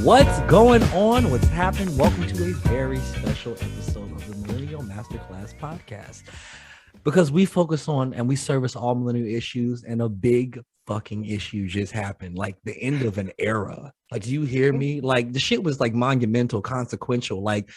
What's going on? What's happening? Welcome to a very special episode of the Millennial Masterclass podcast. Because we focus on and we service all millennial issues, and a big fucking issue just happened. Like the end of an era. Like, do you hear me? Like the shit was like monumental, consequential. Like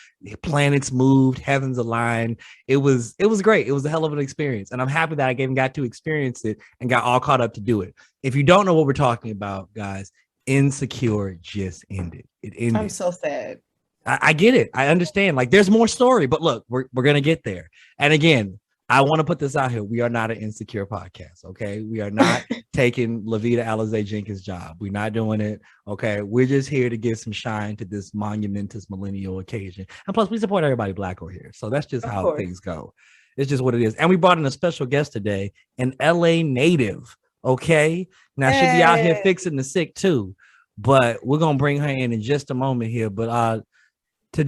planets moved, heavens aligned. It was great. It was a hell of an experience. And I'm happy that I even got to experience it and got all caught up to do it. If you don't know what we're talking about, guys, Insecure just ended. It ended. I'm so sad. I get it. I understand. Like there's more story, but look, we're gonna get there. And again, I want to put this out here. We are not an Insecure podcast. Okay. We are not taking Lavita Alizé Jenkins' job. We're not doing it. Okay. We're just here to give some shine to this monumentous millennial occasion. And plus, we support everybody Black over here. So that's just how things go. It's just what it is. And we brought in a special guest today, an LA native. Okay. Now she'll be out here fixing the sick too, but we're gonna bring her in just a moment here. But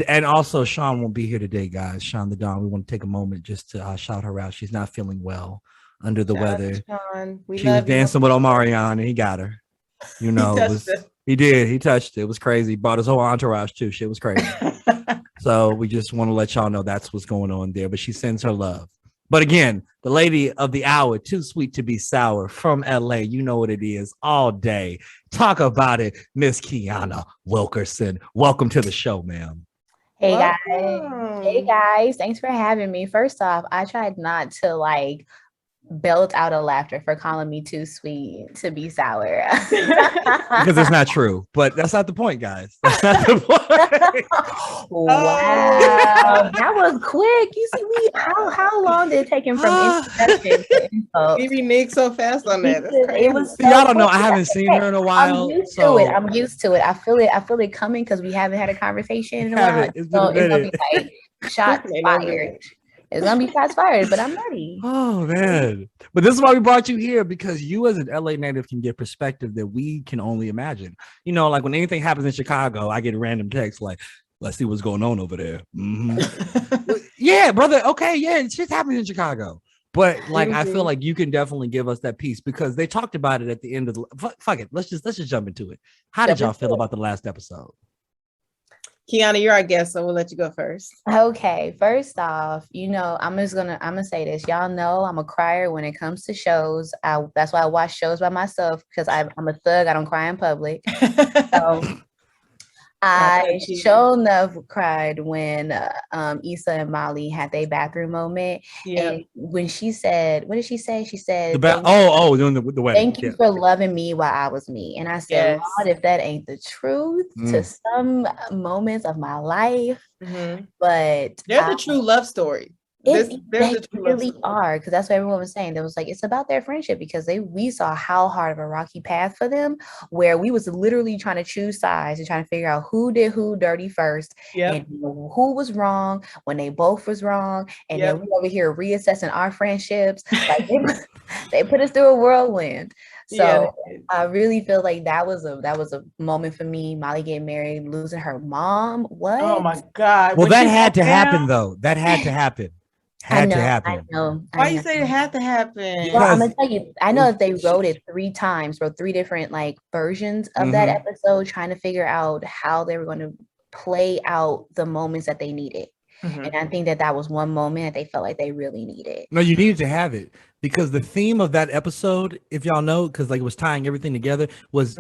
and also Sean won't be here today, guys. Sean the Don. We want to take a moment just to shout her out. She's not feeling well, under the weather. She was dancing with Omarion and he got her. You know, he did. He touched it. It was crazy. Brought his whole entourage too. Shit was crazy. So we just want to let y'all know that's what's going on there. But she sends her love. But again, the lady of the hour, too sweet to be sour, from LA. You know what it is all day. Talk about it, Miss Kiana Wilkerson. Welcome to the show, ma'am. Hey guys. Thanks for having me. First off, I tried not to belt out of laughter for calling me too sweet to be sour. Because it's not true, but that's not the point, guys. That's not the point. Wow, that was quick. You see, how long did it take him from introduction to info? You reneged so fast on that. It was. See, I don't know. I haven't seen her in a while. I'm used to it. I feel it coming because we haven't had a conversation in a while. It's gonna be like shots fired. It's gonna be shots fired, but I'm ready. Oh man. But this is why we brought you here, because you as an LA native can get perspective that we can only imagine. You know, like when anything happens in Chicago, I get a random text like, let's see what's going on over there. Mm-hmm. Yeah, brother. Okay, yeah, it's just happening in Chicago. But like I feel like you can definitely give us that piece, because they talked about it at the end of the fuck it. Let's just jump into it. How did y'all feel about the last episode? Kiana, you're our guest, so we'll let you go first. Okay, first off, I'm gonna say this. Y'all know I'm a crier when it comes to shows. That's why I watch shows by myself, because I'm a thug. I don't cry in public. So I sure enough cried when Issa and Molly had their bathroom moment. Yeah. And when she said, what did she say? She said, doing the wedding. Thank you for loving me while I was me. And I said, Lord, if that ain't the truth to some moments of my life, but they're the true love story. They really are, because that's what everyone was saying. There was like, it's about their friendship, because we saw how hard of a rocky path for them, where we was literally trying to choose sides and trying to figure out who did who dirty first, and who was wrong when they both was wrong, and then we over here reassessing our friendships. Like they put us through a whirlwind. So I really feel like that was a moment for me. Molly getting married, losing her mom. What? Oh my God! Well, that had to happen, though. That had to happen. I know. Why you say it had to happen? Well, I'm gonna tell you. I know that they wrote it 3 times, wrote 3 different versions of that episode, trying to figure out how they were going to play out the moments that they needed. And I think that was one moment that they felt like they really needed. No, you needed to have it, because the theme of that episode, if y'all know, because it was tying everything together, was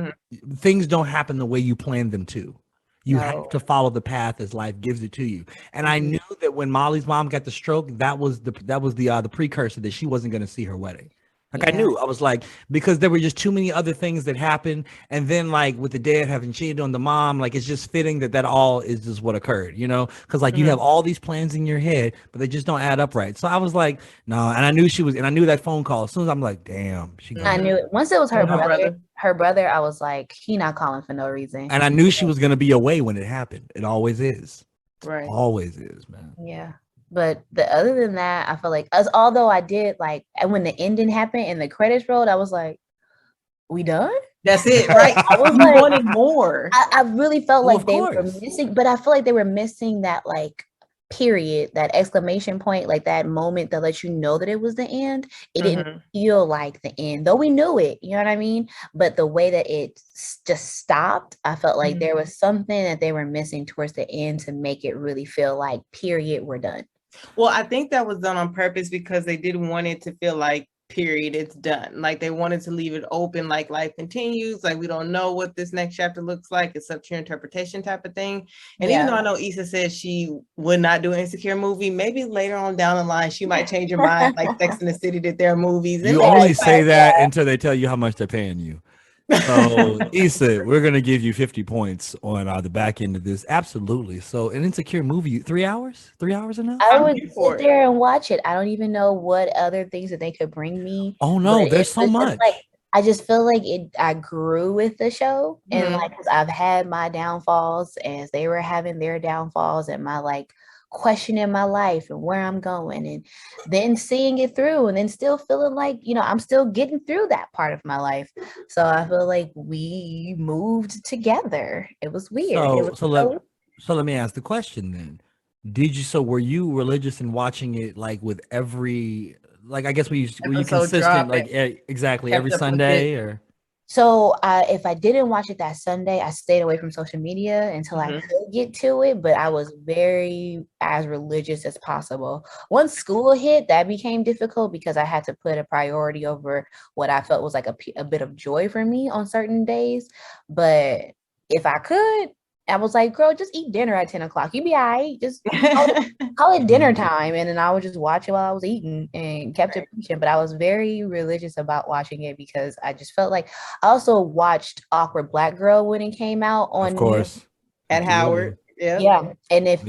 things don't happen the way you planned them to. You have to follow the path as life gives it to you. And I knew that when Molly's mom got the stroke, that was the precursor that she wasn't going to see her wedding. Like I knew, I was like, because there were just too many other things that happened. And then with the dad having cheated on the mom, it's just fitting that all is just what occurred, because you have all these plans in your head, but they just don't add up right. So I was like, no. And I knew and I knew that phone call. As soon as I'm like, damn. I knew it. Once it was her brother, I was like, he not calling for no reason. And I knew she was going to be away when it happened. It always is. Right. Always is, man. Yeah. But other than that, I feel like, although I did and when the ending happened and the credits rolled, I was like, we done? That's it, right? I was wanting more. I really felt like they were missing, but I feel like they were missing that period, that exclamation point, like that moment that lets you know that it was the end, it didn't feel like the end, though we knew it, you know what I mean? But the way that it just stopped, I felt like there was something that they were missing towards the end to make it really feel like, period, we're done. Well, I think that was done on purpose because they didn't want it to feel like, period, it's done. Like they wanted to leave it open, like life continues, like we don't know what this next chapter looks like, it's up to your interpretation type of thing. And even though I know Issa said she would not do an Insecure movie, maybe later on down the line she might change her mind, like Sex and the City did their movies. You only say that until they tell you how much they're paying you. So Issa, we're gonna give you 50 points on the back end of this. Absolutely. So an Insecure movie, 3 hours? 3 hours enough? I would sit there and watch it. I don't even know what other things that they could bring me. Oh no, there's so much. Like, I just feel like I grew with the show, and like, cause I've had my downfalls as they were having their downfalls, and my like questioning my life and where I'm going, and then seeing it through, and then still feeling like, you know, I'm still getting through that part of my life. So I feel like we moved together. It was weird. So let me ask the question then. Were you religious in watching it, like with every, like, I guess were you consistent, like exactly every Sunday, or? So if I didn't watch it that Sunday, I stayed away from social media until I could get to it, but I was very as religious as possible. Once school hit, that became difficult because I had to put a priority over what I felt was like a bit of joy for me on certain days. But if I could, I was like, girl, just eat dinner at 10 o'clock. You be all right. Just call it dinner time. And then I would just watch it while I was eating and kept it pushing. But I was very religious about watching it because I just felt like I also watched Awkward Black Girl when it came out on, of course, at Howard. Yeah. And it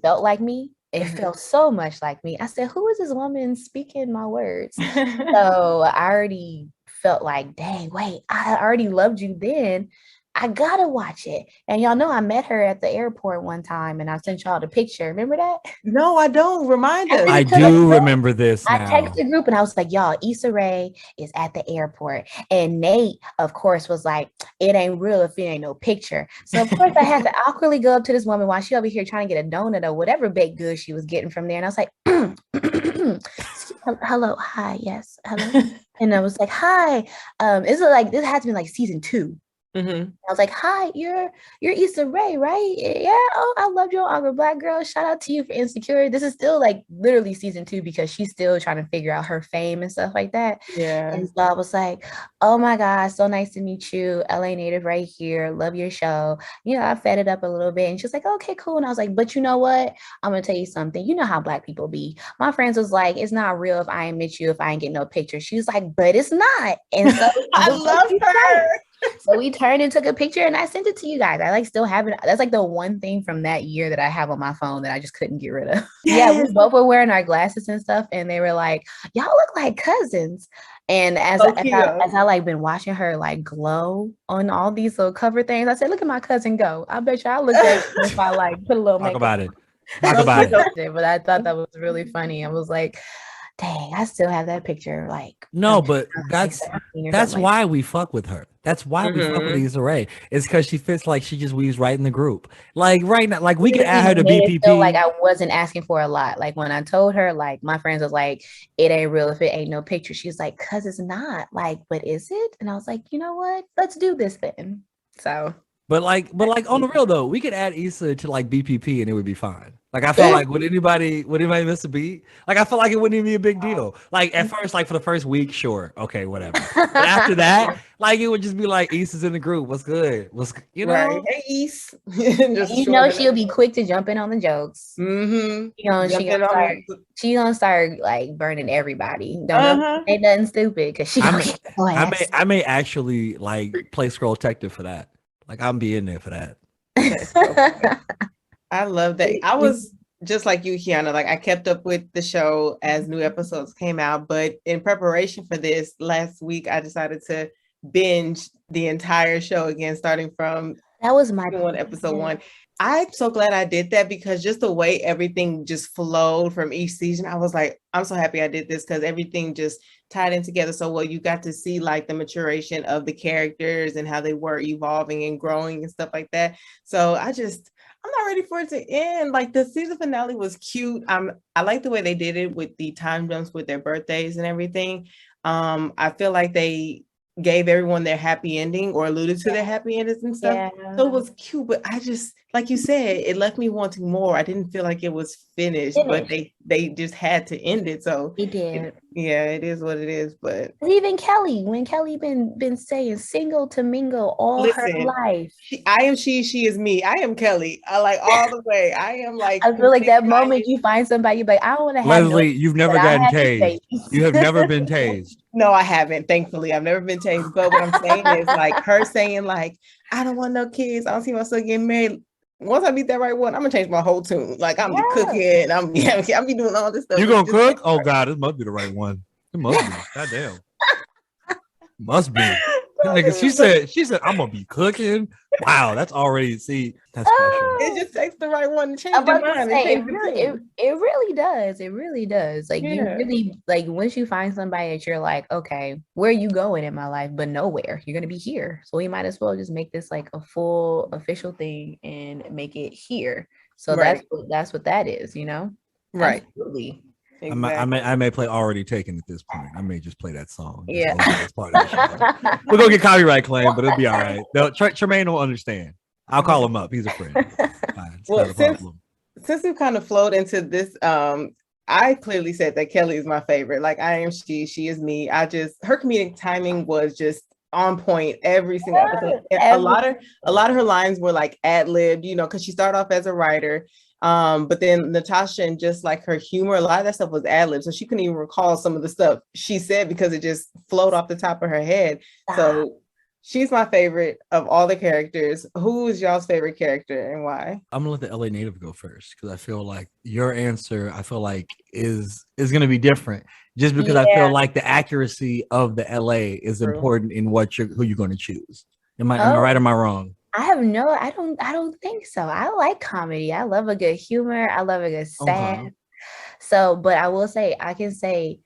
felt like me. It felt so much like me. I said, who is this woman speaking my words? So I already felt like, dang, wait, I already loved you then. I gotta watch it. And y'all know I met her at the airport one time and I sent y'all the picture. Remember that? No, I don't. Remind us. I do remember this now. I texted the group and I was like, y'all, Issa Rae is at the airport. And Nate, of course, was like, it ain't real if it ain't no picture. So of course I had to awkwardly go up to this woman while she over here trying to get a donut or whatever baked goods she was getting from there. And I was like, hello, hi, yes, hello. And I was like, hi. This had to be like season 2. I was like, hi, you're Issa Rae, right? Yeah. Oh, I love your Awkward Black Girl. Shout out to you for Insecure. This is still like literally season 2 because she's still trying to figure out her fame and stuff like that. Yeah. And so I was like, oh my God, so nice to meet you. LA native right here. Love your show. You know, I fed it up a little bit. And she was like, okay, cool. And I was like, but you know what? I'm going to tell you something. You know how Black people be. My friends was like, it's not real if I ain't met you, if I ain't get no picture. She was like, but it's not. And so I love her. So we turned and took a picture and I sent it to you guys. I like still have it. That's like the one thing from that year that I have on my phone that I just couldn't get rid of. Yes. Yeah, we both were wearing our glasses and stuff. And they were like, y'all look like cousins. And as I like been watching her like glow on all these little cover things, I said, look at my cousin go. I bet you I look at it if I like put a little Talk makeup. about it. Talk about it. But I thought that was really funny. I was like, dang, I still have that picture. Like, no, but that's why we fuck with her. That's why we fuck with Issa Rae. It's because she fits like she just weaves right in the group. Like right now, like we could add her to BPP. Feel like I wasn't asking for a lot. Like when I told her, like my friends was like, it ain't real if it ain't no picture. She's like, cause it's not. Like, but is it? And I was like, you know what? Let's do this then. So. But like on the real though, we could add Issa to like BPP and it would be fine. Like I felt like would anybody miss a beat? Like I felt like it wouldn't even be a big deal. Like at first, like for the first week, sure, okay, whatever. But after that, like it would just be like Issa's in the group. What's good? You know? Right. Hey Issa. You know she'll be quick to jump in on the jokes. She gonna start like burning everybody. Don't say nothing stupid because she. I may actually like play Scroll Detective for that. Like I'm be in there for that. I love that. I was just like you, Kiana. Like I kept up with the show as new episodes came out, but in preparation for this last week, I decided to binge the entire show again, starting from episode 1. I'm so glad I did that because just the way everything just flowed from each season, I was like, I'm so happy I did this because everything just tied in together so well. You got to see like the maturation of the characters and how they were evolving and growing and stuff like that. So I'm not ready for it to end. Like the season finale was cute. I like the way they did it with the time jumps with their birthdays and everything. I feel like they gave everyone their happy ending or alluded to their happy endings and stuff. Yeah. So it was cute, but I just, like you said, it left me wanting more. I didn't feel like it was finished. But they just had to end it. So He did. It is what it is. But even Kelly, when Kelly been saying single to mingle all her life. I am she is me. I am Kelly. I like all the way. I am like, I feel like that moment you find somebody, you're like, I don't want to have Leslie, you've never gotten tased. You have never been tased. No, I haven't. Thankfully, I've never been tased. But what I'm saying is like her saying like, I don't want no kids. I don't see myself getting married. Once I meet that right one, I'm gonna change my whole tune. Like I'm be cooking. I'm be doing all this stuff. You gonna cook? Oh God, this must be the right one. It must be. Goddamn. Must be. Nigga, she said, I'm gonna be cooking. Wow, that's already that's special. It just takes the right one to change their mind. It really does. It really does. Like you really like once you find somebody that you're like, okay, where are you going in my life? But nowhere. You're gonna be here. So we might as well just make this like a full official thing and make it here. So that's what that is, you know? Right. Absolutely. Exactly. I may play Already Taken at this point. I may just play that song. Yeah. We're gonna get copyright claim, but it'll be all right. Tremaine will understand. I'll call him up. He's a friend. Well, since we kind of flowed into this, I clearly said that Kelly is my favorite. Like I am she is me. Her comedic timing was just on point every single episode. A lot of her lines were like ad-libbed, you know, because she started off as a writer. But then Natasha and just like her humor, a lot of that stuff was ad-lib. So she couldn't even recall some of the stuff she said because it just flowed off the top of her head. So she's my favorite of all the characters. Who is y'all's favorite character and why? I'm gonna let the LA native go first because I feel like your answer, is gonna be different. Just because I feel like the accuracy of the LA is important in who you're gonna choose. Am I right or am I wrong? I don't think so. I like comedy. I love a good humor. I love a good sad. Okay. So, but I will say, I can say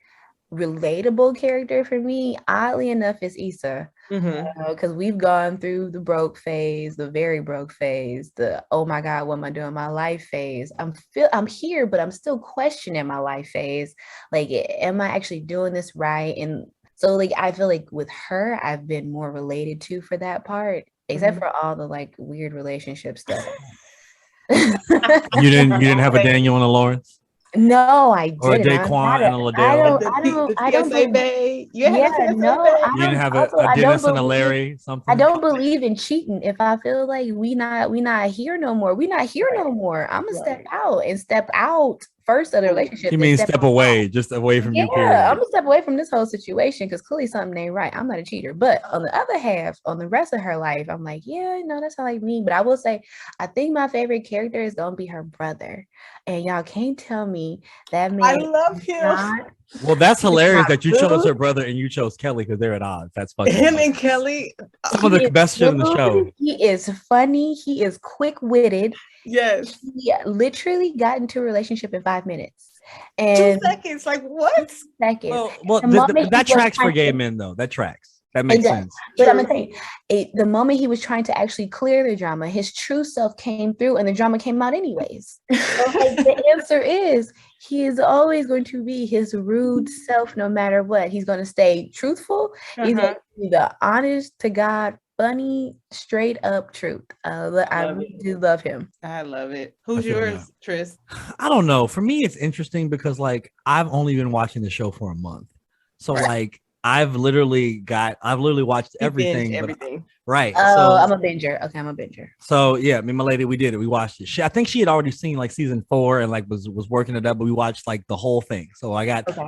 relatable character for me, oddly enough, is Issa. Because we've gone through the broke phase, the very broke phase, the oh my God, what am I doing in my life phase. I'm here, but I'm still questioning my life phase. Like, am I actually doing this right? And so like I feel like with her, I've been more related to for that part. Except for all the like weird relationship stuff. You didn't have a Daniel and a Lawrence? No, I didn't. Or a Daquan and a Liddell? I don't believe. You didn't have a Dennis and a Larry? Something. I don't believe in cheating. If I feel like we not here no more, I'm gonna step out first of the relationship. You mean step away, just away from you? Yeah, I'm gonna step away from this whole situation because clearly something ain't right. I'm not a cheater. But on the other half, on the rest of her life, I'm like, yeah, no, that's not like me. But I will say, I think my favorite character is gonna be her brother. And y'all can't tell me that man. I love him. Well, that's hilarious that you chose her brother and you chose Kelly because they're at odds. That's funny. Him and Kelly, some of the best shit in the show. He is funny. He is quick-witted. Yes. He literally got into a relationship in 5 minutes. And 2 seconds. Like what? 2 seconds. Well, that tracks for gay men though. That tracks. That makes sense. But I'm gonna tell you, the moment he was trying to actually clear the drama, his true self came through and the drama came out anyways. So like, the answer is he is always going to be his rude self no matter what. He's going to stay truthful. He's going to be the honest to God, funny, straight up truth. I really do love him. I love it. Who's yours, Tris? I don't know. For me, it's interesting because like I've only been watching the show for a month. So like I've literally watched everything. Everything. Right. Oh, so, I'm a binger. Okay, I'm a binger. So yeah, me and my lady, we did it. We watched it. I think she had already seen like season 4 and like was working it up, but we watched like the whole thing. So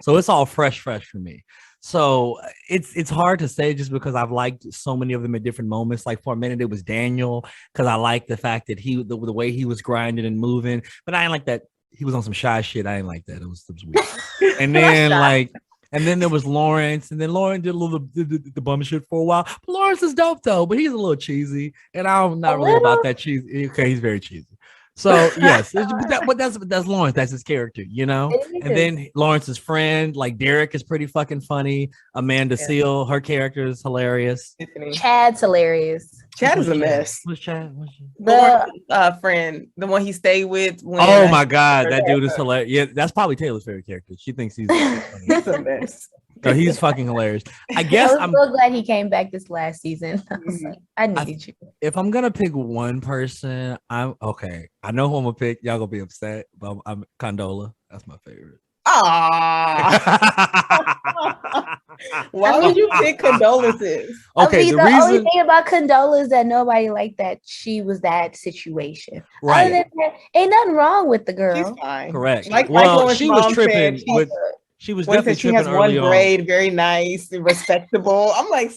so it's all fresh for me. So it's hard to say just because I've liked so many of them at different moments. Like for a minute, it was Daniel because I liked the fact that the way he was grinding and moving, but I didn't like that he was on some shy shit. I didn't like that. It was weird. And then and then there was Lawrence, and then Lauren did a little the bum shit for a while. But Lawrence is dope though, but he's a little cheesy, and I'm not really about that cheesy. Okay, he's very cheesy. So yes, but that's Lawrence. That's his character, you know. And then Lawrence's friend, like Derek, is pretty fucking funny. Amanda Seal, her character is hilarious. Chad's hilarious. Chad is a mess. Who's Chad? The friend, the one he stayed with. Oh my god, that dude is hilarious. Yeah, that's probably Taylor's favorite character. She thinks he's he's a mess. So he's fucking hilarious. I guess I'm so glad he came back this last season. I needed you. If I'm gonna pick one person, I'm okay. I know who I'm gonna pick. Y'all gonna be upset, but I'm Condola. That's my favorite. Why would you pick condolences? Okay, the only thing about Condola is that nobody liked that she was that situation. Right. Other than that, ain't nothing wrong with the girl. She's fine. Correct. Well, she was tripping with. She was definitely she has one braid, very nice and respectable. I'm like,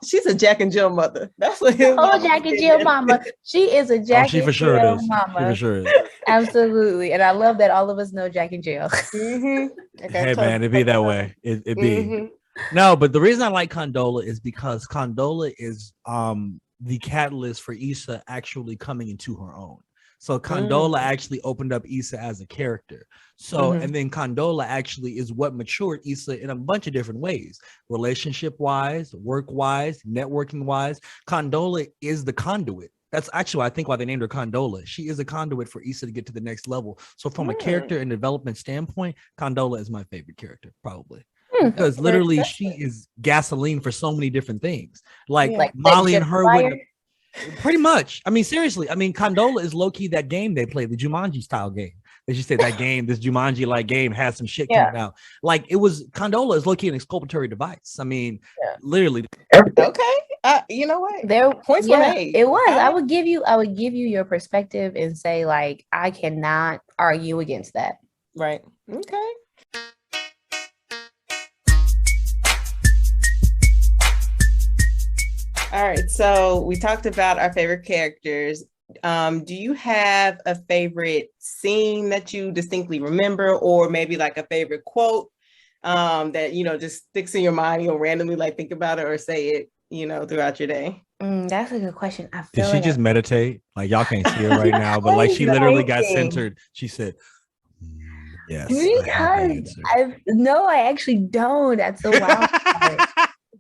she's a Jack and Jill mother. That's what his Jack and Jill mama. She is a Jack and Jill mama. She for sure is. Absolutely. And I love that all of us know Jack and Jill. Hey man, it'd be that way. It'd be. No, but the reason I like Condola is because Condola is the catalyst for Issa actually coming into her own. So Condola actually opened up Issa as a character. So, and then Condola actually is what matured Issa in a bunch of different ways, relationship-wise, work-wise, networking-wise. Condola is the conduit. That's actually, I think, why they named her Condola. She is a conduit for Issa to get to the next level. So from a character and development standpoint, Condola is my favorite character, probably. Because literally she is gasoline for so many different things. Like Molly and her would pretty much. I mean, seriously. I mean, Condola is low-key that game they play, the Jumanji style game. They should say that game, this Jumanji-like game has some shit coming out. Like it was Condola is low-key an exculpatory device. I mean, literally. Okay. You know what? There points were made. It was. I would give you your perspective and say, like, I cannot argue against that. Right. Okay. All right, so we talked about our favorite characters. Do you have a favorite scene that you distinctly remember, or maybe like a favorite quote that just sticks in your mind? You'll randomly like think about it or say it, throughout your day. That's a good question. Did she just meditate? Like y'all can't see her right now, but like she literally got centered. She said, "Yes." Because I actually don't. That's the wild part.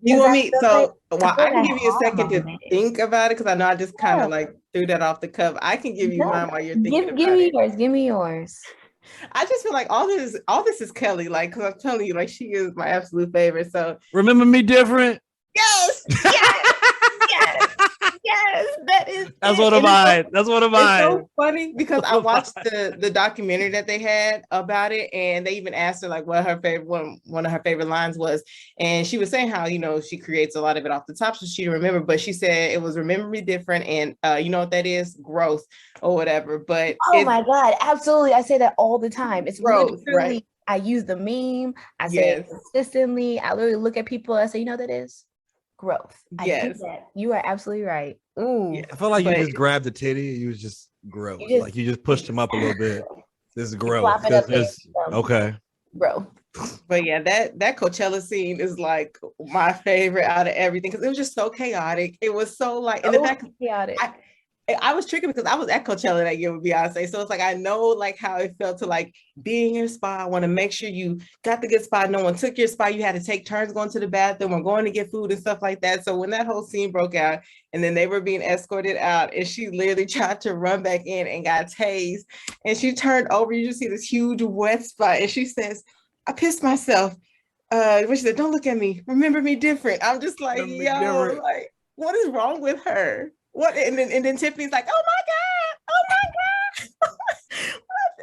You want me? So I can give you a second to think about it because I know I just kind of like threw that off the cuff. I can give you mine while you're thinking. Give me yours. Give me yours. I just feel like all this is Kelly. Like, because I'm telling you, like she is my absolute favorite. So remember me different. Yes. Yes, that's one of mine. That's one of mine. It's so funny because I watched the documentary that they had about it, and they even asked her like what her favorite one of her favorite lines was, and she was saying how she creates a lot of it off the top, so she didn't remember, but she said it was remember me different, and you know what that is, growth or whatever. But my god, absolutely, I say that all the time. It's growth, right? I use the meme. I say it consistently. I literally look at people. I say, you know what that is? Growth. Yes. You are absolutely right. Ooh. Yeah, I felt like you just grabbed the titty and you was just growth. Like you just pushed him up a little bit. This is growth. Okay. Bro. But yeah, that Coachella scene is like my favorite out of everything because it was just so chaotic. It was so like in the back chaotic. I was triggered because I was at Coachella that year with Beyonce. So it's like, I know like how it felt to like be in your spot. I want to make sure you got the good spot. No one took your spot. You had to take turns going to the bathroom or going to get food and stuff like that. So when that whole scene broke out and then they were being escorted out and she literally tried to run back in and got tased and she turned over, you just see this huge wet spot. And she says, I pissed myself. She said, don't look at me. Remember me different. I'm just like, like, what is wrong with her? What and then Tiffany's like, oh my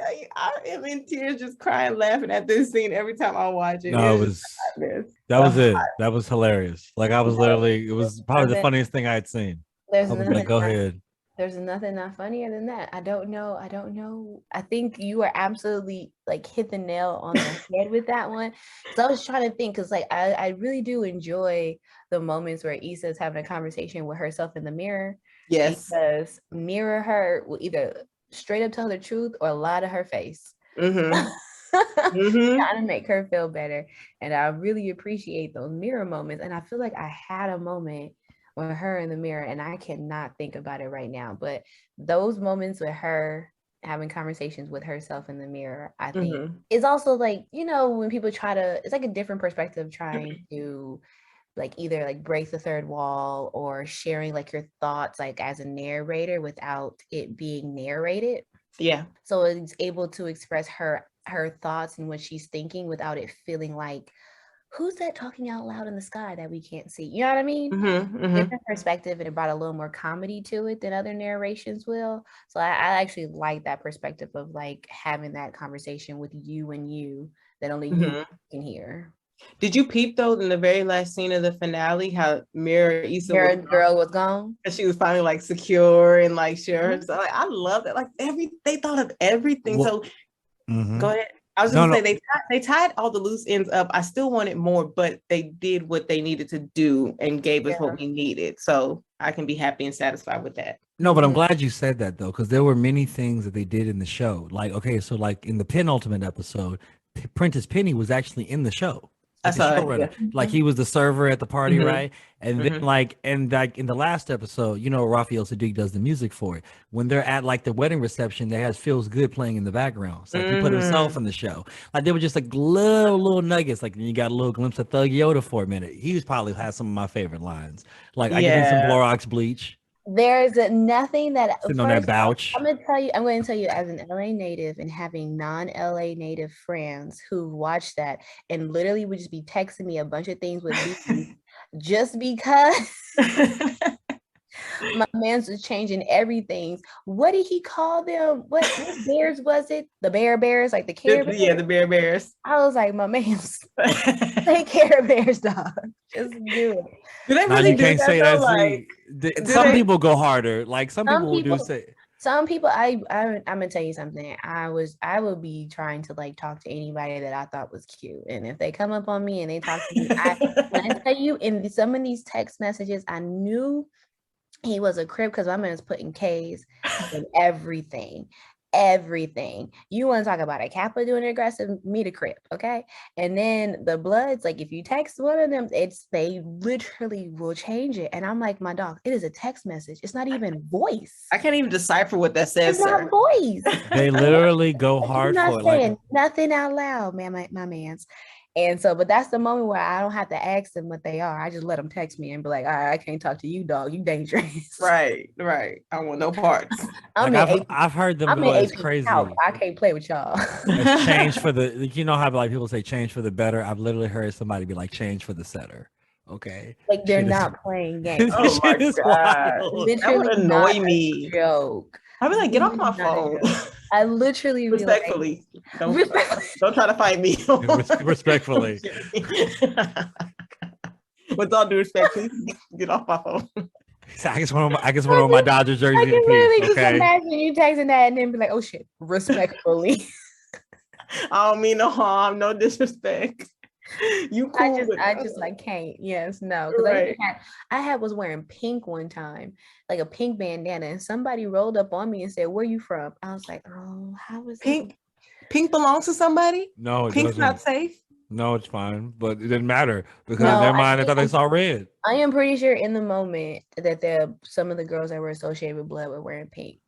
god, I am in tears, just crying, laughing at this scene every time I watch it. No, that was it. That was hilarious. Like I was literally, it was probably the funniest thing I had seen. Go ahead. There's nothing not funnier than that. I don't know. I think you are absolutely like hit the nail on the head with that one. So I was trying to think because like I really do enjoy the moments where Issa is having a conversation with herself in the mirror. Yes. Because mirror her will either straight up tell the truth or lie to her face. Mm-hmm. Trying to make her feel better. And I really appreciate those mirror moments. And I feel like I had a moment with her in the mirror, and I cannot think about it right now, but those moments with her having conversations with herself in the mirror, I think is also like, when people try to, it's like a different perspective trying to like either like break the third wall or sharing like your thoughts like as a narrator without it being narrated. Yeah. So it's able to express her thoughts and what she's thinking without it feeling like, who's that talking out loud in the sky that we can't see? You know what I mean? Different perspective, and it brought a little more comedy to it than other narrations will. So I actually like that perspective of like having that conversation with you and you that only you can hear. Did you peep though in the very last scene of the finale how Mirror Issa girl was gone? And she was finally like secure and like sure. So like, I love that. Like they thought of everything. Well, so go ahead. I was just gonna say they tied all the loose ends up. I still wanted more, but they did what they needed to do and gave us what we needed. So I can be happy and satisfied with that. No, but I'm glad you said that though, because there were many things that they did in the show. Like, okay, so like in the penultimate episode, Prentice Penny was actually in the show. Like he was the server at the party, right? And then like in the last episode, Raphael Sadiq does the music for it. When they're at like the wedding reception, they has Feels Good playing in the background. So like, he put himself in the show. Like they were just like little nuggets. Like you got a little glimpse of Thug Yoda for a minute. He probably has some of my favorite lines. Like I give him some Clorox bleach. There's nothing that sitting on that couch. I'm going to tell you as an LA native and having non-LA native friends who watch that and literally would just be texting me a bunch of things with me just because my man's was changing everything. What did he call them? What bears was it? The Bears, like the Care Bears? Yeah, the Bears. I was like, my man's take Care Bears, dog. Just do it. Do they really you can't say that. Like, some people go harder. Like some people do say. Some people, I'm gonna tell you something. I would be trying to like talk to anybody that I thought was cute, and if they come up on me and they talk to me, when I tell you in some of these text messages, I knew he was a Crip because my man was putting K's in everything. You want to talk about a Kappa doing aggressive, meet a Crip, okay? And then the Bloods, like if you text one of them, they literally will change it. And I'm like, my dog, it is a text message. It's not even voice. I can't even decipher what that says. It's not voice. They literally go hard for it. Saying nothing out loud, man, my man's. And so, but that's the moment where I don't have to ask them what they are. I just let them text me and be like, all right, I can't talk to you, dog. You dangerous. Right. I want no parts. I've heard them go, it's crazy. I can't play with y'all. It's change for the, how like people say change for the better. I've literally heard somebody be like change for the setter. Okay. Like they're not playing games. Oh my God. That would annoy me. Joke. I'd be like, get off my phone. I literally respectfully. Don't try to fight me. Respectfully. With all due respect, please get off my phone. I guess one of my Dodgers jerseys. I can literally just imagine you texting that and then be like, oh shit, respectfully. I don't mean no harm, no disrespect. You cool. I just like can't. Yes, no. Because I was wearing pink one time, like a pink bandana, and somebody rolled up on me and said, "Where you from?" I was like, "Oh, how is pink? It? Pink belongs to somebody? No, pink's not safe. No, it's fine, but it didn't matter because in their mind, I thought they saw red. I am pretty sure in the moment that some of the girls that were associated with blood were wearing pink.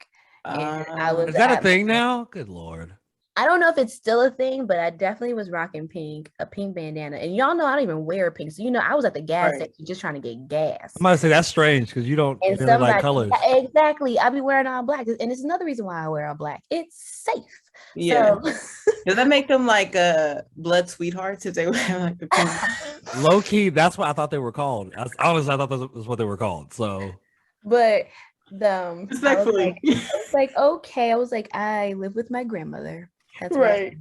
And is that a thing now? Good Lord. I don't know if it's still a thing, but I definitely was rocking pink, a pink bandana. And y'all know I don't even wear pink. So, I was at the gas station just trying to get gas. I'm about to say that's strange because you don't really like colors. Exactly. I be wearing all black. And it's another reason why I wear all black. It's safe. Yeah. So. Does that make them like blood sweethearts if they wear like the pink? Low key, that's what I thought they were called. Honestly, I thought that was what they were called. So. But respectfully. I was like, okay. I was like, I live with my grandmother. That's right.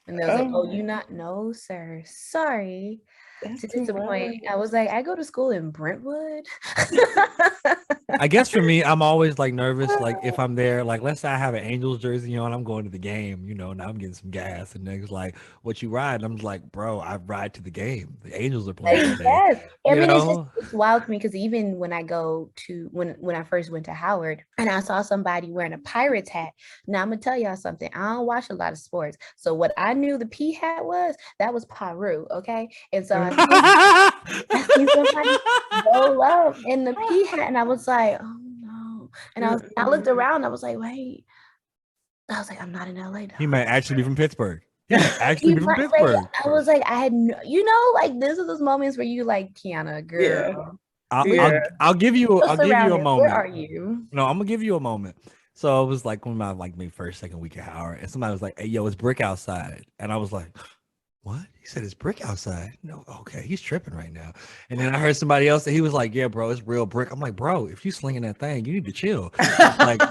And they was like, oh, you not? No, sir. Sorry. To disappoint. I was like, I go to school in Brentwood. I guess for me, I'm always like nervous. Like if I'm there, like let's say I have an Angels jersey on, I'm going to the game, now I'm getting some gas. And niggas like, what you ride? And I'm just like, bro, I ride to the game. The Angels are playing today. Yes. I mean, it's wild to me because even when I go to, when I first went to Howard and I saw somebody wearing a Pirates hat. Now I'm going to tell y'all something. I don't watch a lot of sports. So what I knew the P hat was, that was Paru. Okay. And so I I seen somebody roll up in the pea hat, and I was like, oh no. And I looked around, and I was like, wait. I was like, I'm not in LA. He might actually be from Pittsburgh. He might actually be from Pittsburgh. I was like, I had no, like these are those moments where you like, Kiana, girl. I'll give you a moment. Where are you? No, I'm gonna give you a moment. So it was like when my maybe first, second week at Howard, and somebody was like, "Hey, yo, it's brick outside," and I was like, "What?" He said, "It's brick outside." No, okay, he's tripping right now. And then I heard somebody else, and he was like, "Yeah, bro, it's real brick." I'm like, "Bro, if you slinging that thing, you need to chill." Like,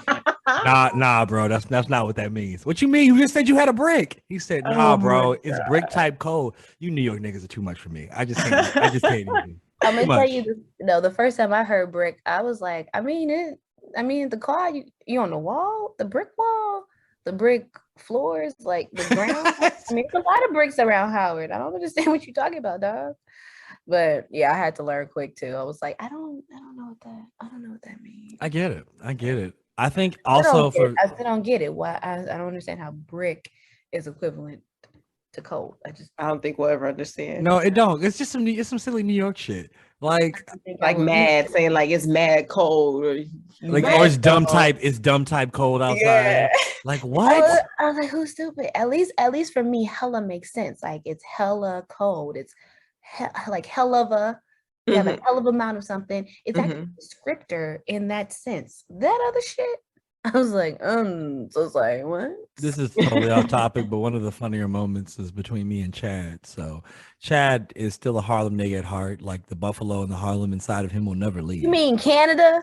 nah, bro, that's not what that means. What you mean? You just said you had a brick. He said, "Nah, bro, it's brick type code." You New York niggas are too much for me. I just can't even. I'm gonna tell you, the first time I heard brick, I was like, I mean, the car, you on the wall, the brick wall, the brick floors, like the ground. I mean, there's a lot of bricks around Howard. I don't understand what you're talking about, dog. But yeah, I had to learn quick too. I was like, I don't know what that means. I get it. I think also I still don't get it. Why I don't understand how brick is equivalent to cold. I don't think we'll ever understand. No, it don't. It's just some silly New York shit. Like mad, saying like it's mad cold, or it's dumb type. It's dumb type cold outside. Yeah. Like what? I was like, who's stupid? At least for me, hella makes sense. Like it's hella cold. It's like hell of a. You have a hell of amount of something. It's actually a descriptor in that sense. That other shit. I was like, so it's like, what? This is totally off topic, but one of the funnier moments is between me and Chad. So Chad is still a Harlem nigga at heart. Like the Buffalo and the Harlem inside of him will never leave. You mean Canada?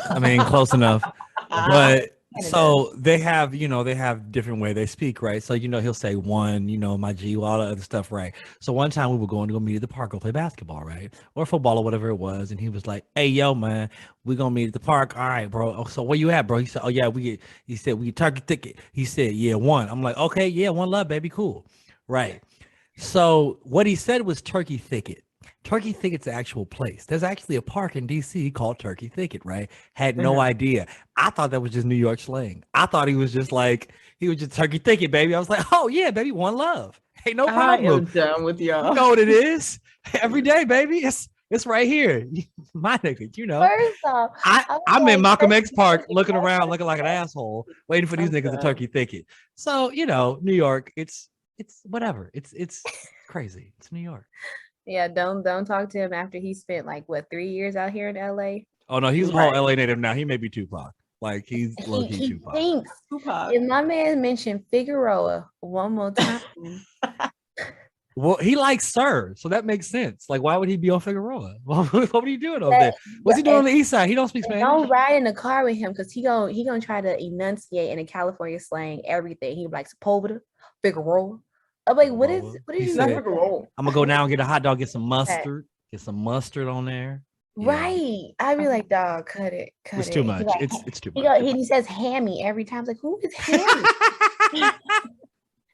I mean, close enough. But so they have different way they speak, right? So, he'll say one, my G, all the other stuff, right? So one time we were going to go meet at the park, go play basketball, right? Or football or whatever it was. And he was like, hey, yo, man, we're going to meet at the park. All right, bro. Oh, so where you at, bro? He said, oh, yeah, we get turkey ticket. He said, yeah, one. I'm like, okay, yeah, one love, baby, cool. Right. So what he said was Turkey Thicket. Turkey Thicket's an actual place. There's actually a park in DC called Turkey Thicket, right? Had no idea. I thought that was just New York slang. I thought he was just Turkey Thicket, baby. I was like, oh yeah, baby, one love. Hey, no problem. I am done with y'all. You know what it is? Every day, baby. It's right here. My nigga, First off, I'm in Malcolm X Park looking around, looking like an asshole, waiting for these niggas at Turkey Thicket. So, New York, it's whatever. It's crazy. It's New York. Yeah, don't talk to him after he spent 3 years out here in LA. Oh no, he's a whole LA native now. He may be Tupac. Like he's low-key Tupac. Thinks Tupac. If my man mentioned Figueroa one more time. Well, he likes Sir, so that makes sense. Like, why would he be on Figueroa? What are you doing over there? What's he doing on the east side? He don't speak Spanish. Don't ride in the car with him because he gonna try to enunciate in a California slang everything. He like Sepulveda, Figueroa. I'm like, what is you said, I'm gonna go now and get a hot dog, get some mustard, on there. Right. I'd be like, dog, cut it. It's too much. Like, it's too much. He says hammy every time. It's like, who is hammy?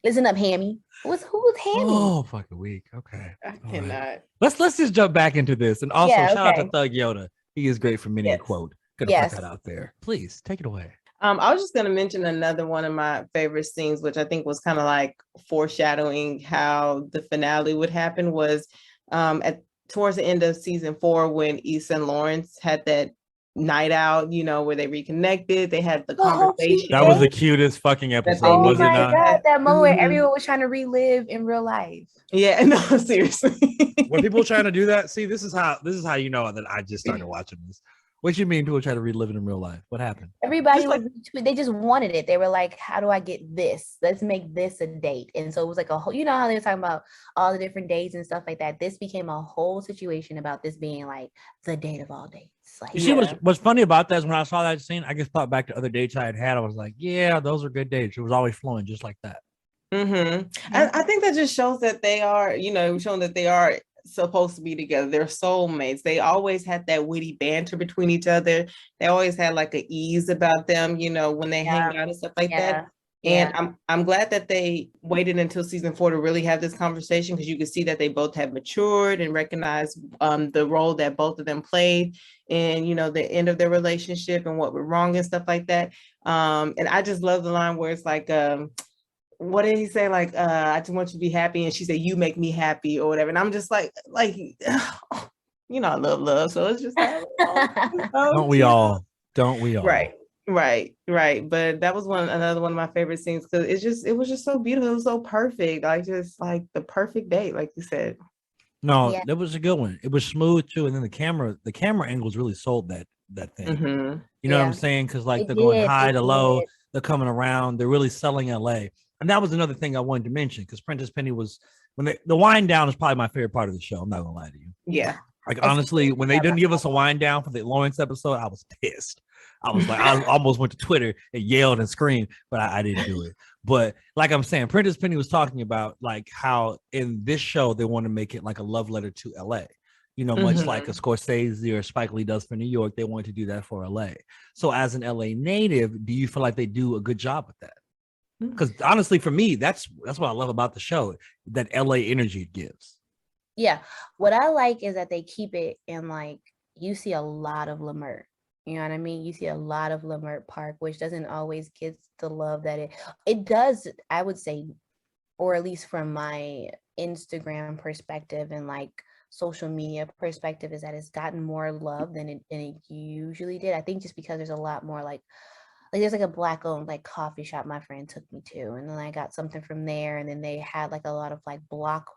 Listen up, hammy. Who is hammy? Oh, fucking weak. Okay. I cannot. Right. Let's just jump back into this. And also shout out to Thug Yoda. He is great for many a quote. Gonna put that out there. Please take it away. I was just going to mention another one of my favorite scenes, which I think was kind of like foreshadowing how the finale would happen, was towards the end of season 4 when Issa and Lawrence had that night out, where they reconnected. They had the conversation. That was the cutest fucking episode, was it not? God, that moment where everyone was trying to relive in real life. Yeah, no, seriously. When people trying to do that, see, this is how you know that I just started watching this. What you mean people try to relive it in real life? What happened? Everybody they just wanted it. They were like, how do I get this? Let's make this a date. And so it was like a whole, how they were talking about all the different dates and stuff like that. This became a whole situation about this being like the date of all dates. Like, you see what's funny about that is when I saw that scene, I just thought back to other dates I had. I was like, yeah, those are good dates. It was always flowing just like that. I think that just shows that they are, showing that they are supposed to be together. They're soulmates. They always had that witty banter between each other. They always had like an ease about them, when they hang out and stuff like that. And I'm glad that they waited until season 4 to really have this conversation, because you could see that they both have matured and recognized the role that both of them played in, the end of their relationship and what went wrong and stuff like that. And I just love the line where it's like, what did he say? Like, I just want you to be happy. And she said, you make me happy or whatever. And I'm just like, you know, I love love. So it's just like, oh, Don't we all? Don't we all? Right. But that was another one of my favorite scenes because it was just so beautiful. It was so perfect. Like just like the perfect date, like you said. No, Yeah. that was a good one. It was smooth too, and then the camera angles really sold that thing. Mm-hmm. You know what Yeah. I'm saying? Because like It they're going did. high It to low, did. they're coming around, they're really selling LA. And that was another thing I wanted to mention because Prentice Penny was when the wind down is probably my favorite part of the show. I'm not gonna lie to you. Yeah. Like honestly, when they didn't give us a wind down for the Lawrence episode, I was pissed. I was like, I almost went to Twitter and yelled and screamed, but I didn't do it. But like I'm saying, Prentice Penny was talking about like how in this show they want to make it like a love letter to LA. You know, much like a Scorsese or Spike Lee does for New York, they want to do that for LA. So as an LA native, do you feel like they do a good job with that? Because honestly, for me, that's what I love about the show, that LA energy it gives. Yeah. What I like is that they keep it in like, you see a lot of Leimert. You know what I mean? You see a lot of Leimert Park, which doesn't always get the love that it does, I would say, or at least from my Instagram perspective and like social media perspective, is that it's gotten more love than it usually did. I think just because there's a lot more like there's like a Black owned like coffee shop my friend took me to, and then I got something from there, and then they had like a lot of like block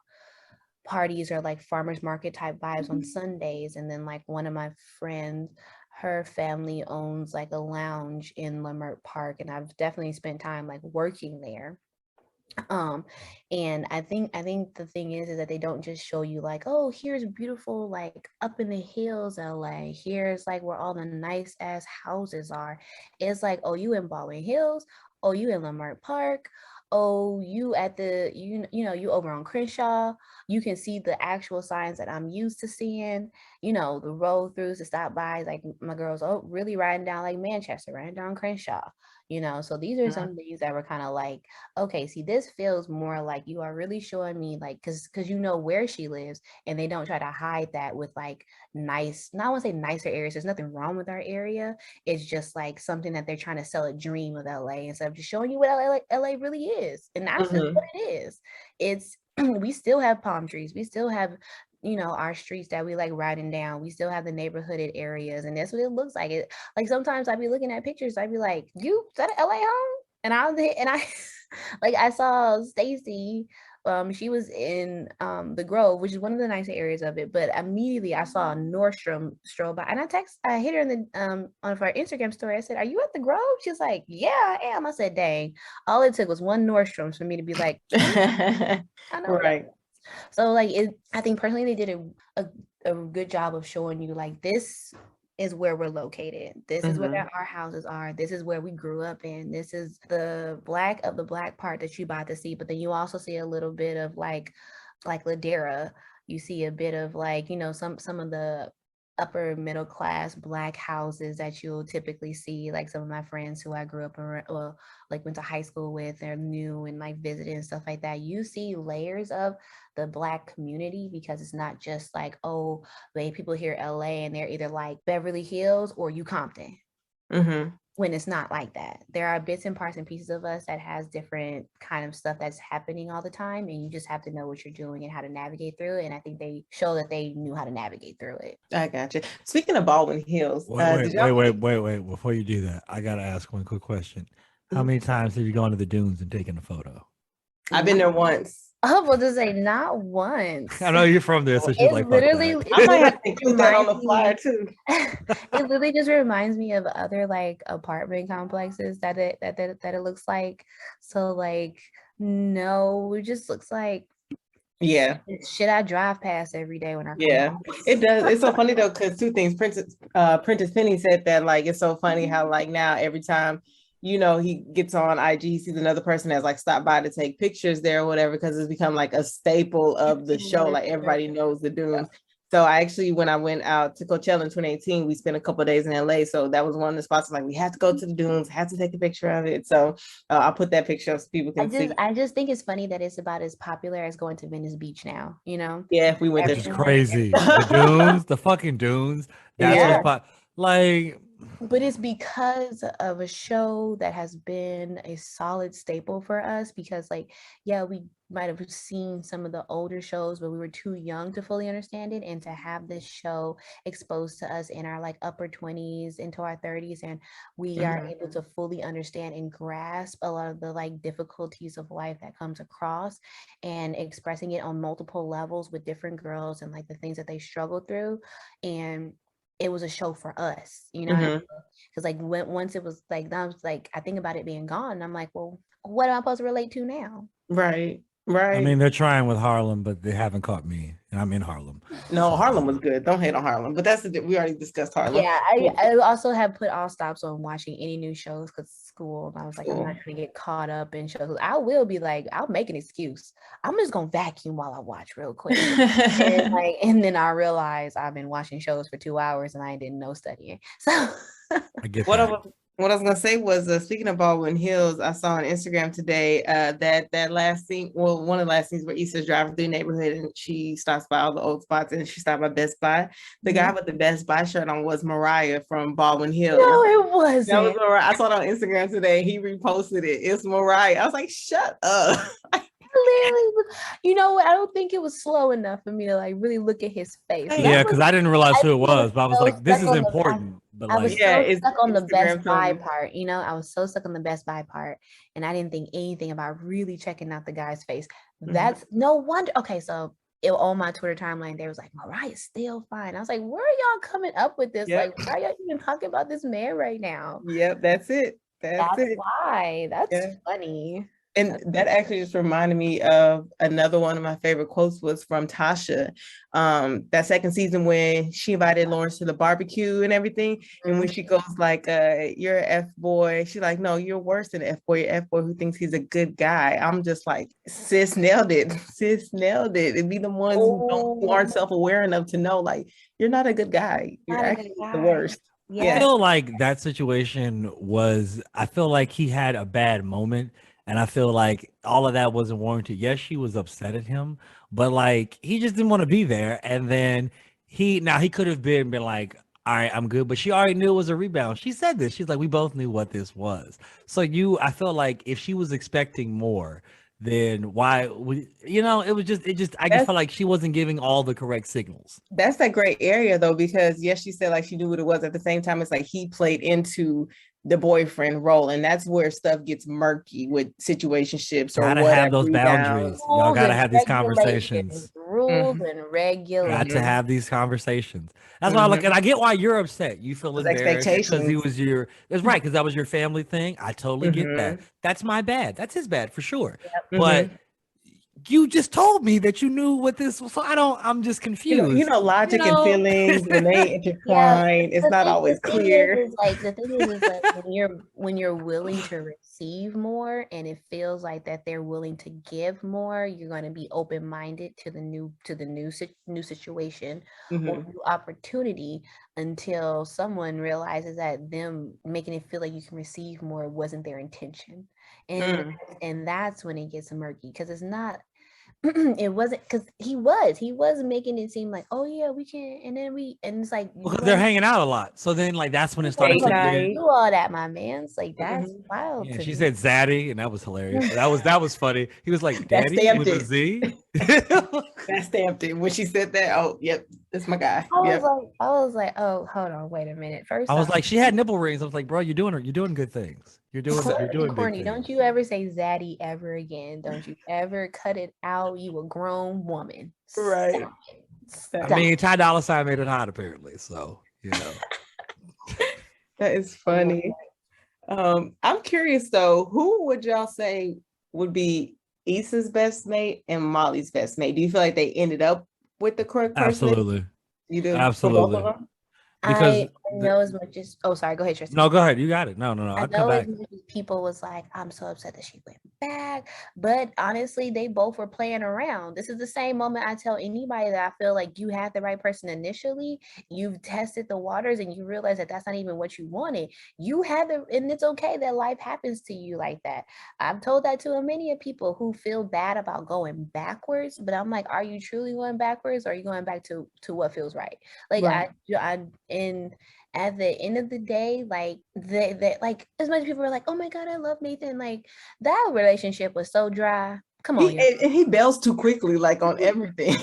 parties or like farmers market type vibes on Sundays. And then like one of my friends, her family owns like a lounge in Leimert Park, and I've definitely spent time like working there. And I think the thing is that they don't just show you like, oh, here's beautiful like up in the hills LA, here's like where all the nice ass houses are. It's like, oh, you in Baldwin Hills, oh, you in Leimert Park, oh, you at the you know, you over on Crenshaw, you can see the actual signs that I'm used to seeing, you know, the road throughs to stop by, like my girls, oh, really riding down like Manchester, riding down Crenshaw, you know. So these are some things that were kind of like, okay, see, this feels more like you are really showing me like, because you know where she lives, and they don't try to hide that with like nice, not I want to say nicer areas, there's nothing wrong with our area, it's just like something that they're trying to sell a dream of LA instead of just showing you what LA really is. And that's just what it is. It's we still have palm trees, we still have, you know, our streets that we like riding down, we still have the neighborhooded areas, and that's what it looks like. It like sometimes I'd be looking at pictures, I'd be like, you, is that an LA home? And I like I saw Stacy, she was in the Grove, which is one of the nicer areas of it, but immediately I saw Nordstrom stroll by, and I hit her in the on her Instagram story. I said, are you at the Grove? She's like, yeah, I am. I said, dang, all it took was one Nordstrom for me to be like, I know. Right. So like I think personally they did a good job of showing you like, this is where we're located, this is where our houses are, this is where we grew up in, this is the black of the black part that you about to see. But then you also see a little bit of like Ladera, you see a bit of like, you know, some of the upper middle class black houses that you'll typically see, like some of my friends who I grew up around, well, like went to high school with, they're new and like visited and stuff like that. You see layers of the black community, because it's not just like, oh, they people hear LA and they're either like Beverly Hills or you Compton. When it's not like that. There are bits and parts and pieces of us that has different kind of stuff that's happening all the time, and you just have to know what you're doing and how to navigate through it. And I think they show that they knew how to navigate through it. I got you. Speaking of Baldwin Hills, wait. Before you do that, I gotta ask one quick question. How many times have you gone to the dunes and taken a photo? I've been there once. Oh, well, to say not once. I know you're from there, so she's like, literally, I might have to include that on the flyer too. It literally just reminds me of other like apartment complexes that it looks like. So like, no, it just looks like, yeah, shit I drive past every day when I come yeah, home. it does. It's so funny though, because two things. Prentice Penny said that like it's so funny how like now every time, you know, he gets on IG, he sees another person that's like stopped by to take pictures there or whatever, because it's become like a staple of the show. Like everybody knows the dunes. So I actually, when I went out to Coachella in 2018, we spent a couple of days in LA. So that was one of the spots like we had to go to the dunes, had to take a picture of it. So I'll put that picture up so people can see. I just think it's funny that it's about as popular as going to Venice Beach now, you know? Yeah, we went there. It's crazy. The dunes, the fucking dunes. That's what's like, But it's because of a show that has been a solid staple for us, because like, yeah, we might have seen some of the older shows, but we were too young to fully understand it. And to have this show exposed to us in our like upper 20s into our 30s, and we are able to fully understand and grasp a lot of the like difficulties of life that comes across, and expressing it on multiple levels with different girls and like the things that they struggle through. And it was a show for us, you know, because like once it was like, I was like, I think about it being gone, and I'm like, well, what am I supposed to relate to now? Right. I mean, they're trying with Harlem, but they haven't caught me, and I'm in Harlem. No, So, Harlem was good. Don't hate on Harlem, but we already discussed Harlem. Yeah, I also have put all stops on watching any new shows because school, and I was like, I'm not gonna get caught up in shows. I will be like, I'll make an excuse. I'm just gonna vacuum while I watch real quick, and then I realize I've been watching shows for 2 hours and I didn't know studying. So I get that. What I was gonna say was, speaking of Baldwin Hills, I saw on Instagram today that last scene, well, one of the last scenes where Issa's driving through the neighborhood and she stops by all the old spots, and she stopped by Best Buy. The guy with the Best Buy shirt on was Mariah from Baldwin Hills. No, it wasn't. That was Mariah. I saw it on Instagram today. He reposted it. It's Mariah. I was like, shut up. Literally, you know what? I don't think it was slow enough for me to like really look at his face. Yeah, because I didn't realize who it was, but I was like, this is important. But I was so stuck on the Instagram Best Buy part, you know. I was so stuck on the Best Buy part, and I didn't think anything about really checking out the guy's face. That's no wonder. Okay, so on my Twitter timeline, there was like, Mariah's still fine. I was like, where are y'all coming up with this? Like, why are y'all even talking about this man right now? Yep, that's it. That's it. Why. That's funny. And that actually just reminded me of another one of my favorite quotes was from Tasha. That second season when she invited Lawrence to the barbecue and everything. And when she goes like, you're an F-boy. She's like, no, you're worse than an F-boy. You're an F-boy who thinks he's a good guy. I'm just like, sis nailed it. Sis nailed it. It'd be the ones who aren't self-aware enough to know, like, you're not a good guy. You're actually the worst. Yeah. I feel like that situation was, I feel like he had a bad moment. And I feel like all of that wasn't warranted. Yes, she was upset at him, but like he just didn't want to be there. And then he could have been like, all right, I'm good. But she already knew it was a rebound. She said this. She's like, we both knew what this was. So I felt like if she was expecting more, then why I just felt like she wasn't giving all the correct signals. That's that gray area though, because yes, she said like she knew what it was. At the same time, it's like he played into the boyfriend role, and that's where stuff gets murky with situationships or gotta have those boundaries. Y'all gotta have these conversations. Rules and regulations. Got to have these conversations. That's why I look, and I get why you're upset. You feel embarrassed because he was it's right, because that was your family thing. I totally get that. That's my bad. That's his bad for sure. But you just told me that you knew what this was, so I'm just confused. You know, logic and feelings when they intertwine, it's not always clear. The thing is like when you're willing to receive more, and it feels like that they're willing to give more, you're going to be open-minded to the new situation or new opportunity, until someone realizes that them making it feel like you can receive more wasn't their intention. And that's when it gets murky, because it's not it wasn't, because he was making it seem like, oh yeah, we can, and it's like, because they're hanging out a lot, so then like that's when it started to do all that, my man. It's like, that's wild. Yeah, she said Zaddy, and that was hilarious. that was funny. He was like, Daddy with a Z. That stamped it when she said that. Oh yep, that's my guy. I was like, oh, hold on, wait a minute. First I was like, she had nipple rings. I was like, bro, you're doing good things. You're doing corny. Don't you ever say Zaddy ever again. Don't you ever cut it out. You a grown woman. Right. Stop. I mean, Ty Dolla $ign made it hot apparently. So, you know. That is funny. I'm curious though, who would y'all say would be Issa's best mate and Molly's best mate? Do you feel like they ended up with the correct person? Absolutely. You do? Absolutely. Because I know as much as sorry, go ahead, Tristan. No, go ahead. You got it. No. I know as much as people was like, I'm so upset that she went back. But honestly, they both were playing around. This is the same moment I tell anybody that I feel like you had the right person initially. You've tested the waters and you realize that that's not even what you wanted. You had and it's okay that life happens to you like that. I've told that to many of people who feel bad about going backwards, but I'm like, are you truly going backwards, or are you going back to what feels right? Like right. at the end of the day, like they like as much people were like, oh my God, I love Nathan. Like that relationship was so dry. Come on, He bails too quickly, like on everything.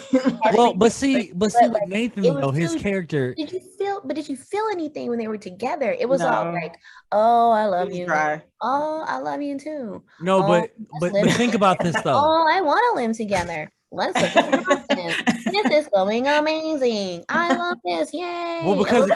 Well, but see with like, Nathan though, his character. Did you feel anything when they were together? It was all No. like, oh, I love you. Dry. Oh, I love you too. No, Oh, but think about this though. oh, I want to live together. Let's live in Boston. This is going amazing. I love this. Yay. Well, because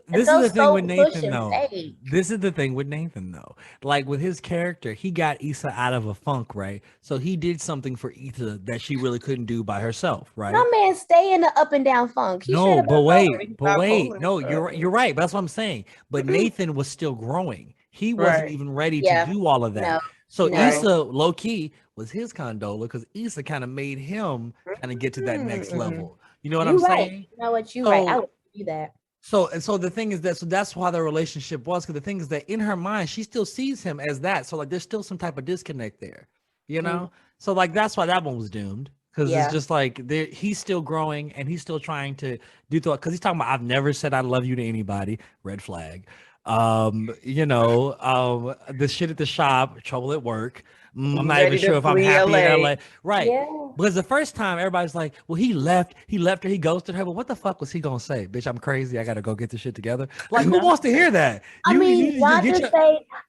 this is the thing with Nathan though. This is the thing with Nathan though. Like with his character, he got Issa out of a funk, right? So he did something for Issa that she really couldn't do by herself, right? My man stay in the up and down funk. He No, but wait. bipolar. No, you're right. That's what I'm saying. But Nathan was still growing. He wasn't even ready to do all of that. No, so Issa, low key, was his condola because Issa kind of made him kind of get to that next level. You know what I'm saying? You know what? You're right. I would do that. So the thing is that that's why the relationship was, because the thing is that in her mind she still sees him as that. So like there's still some type of disconnect there, you know. So like that's why that one was doomed, because it's just like he's still growing and he's still trying to do thought, because he's talking about I've never said I love you to anybody. Red flag. You know, the shit at the shop, trouble at work. I'm not even sure if I'm happy in LA. Right. Yeah. Because the first time everybody's like, well, he left her, he ghosted her. But what the fuck was he gonna say? Bitch, I'm crazy. I gotta go get this shit together. Like, who wants to hear that? I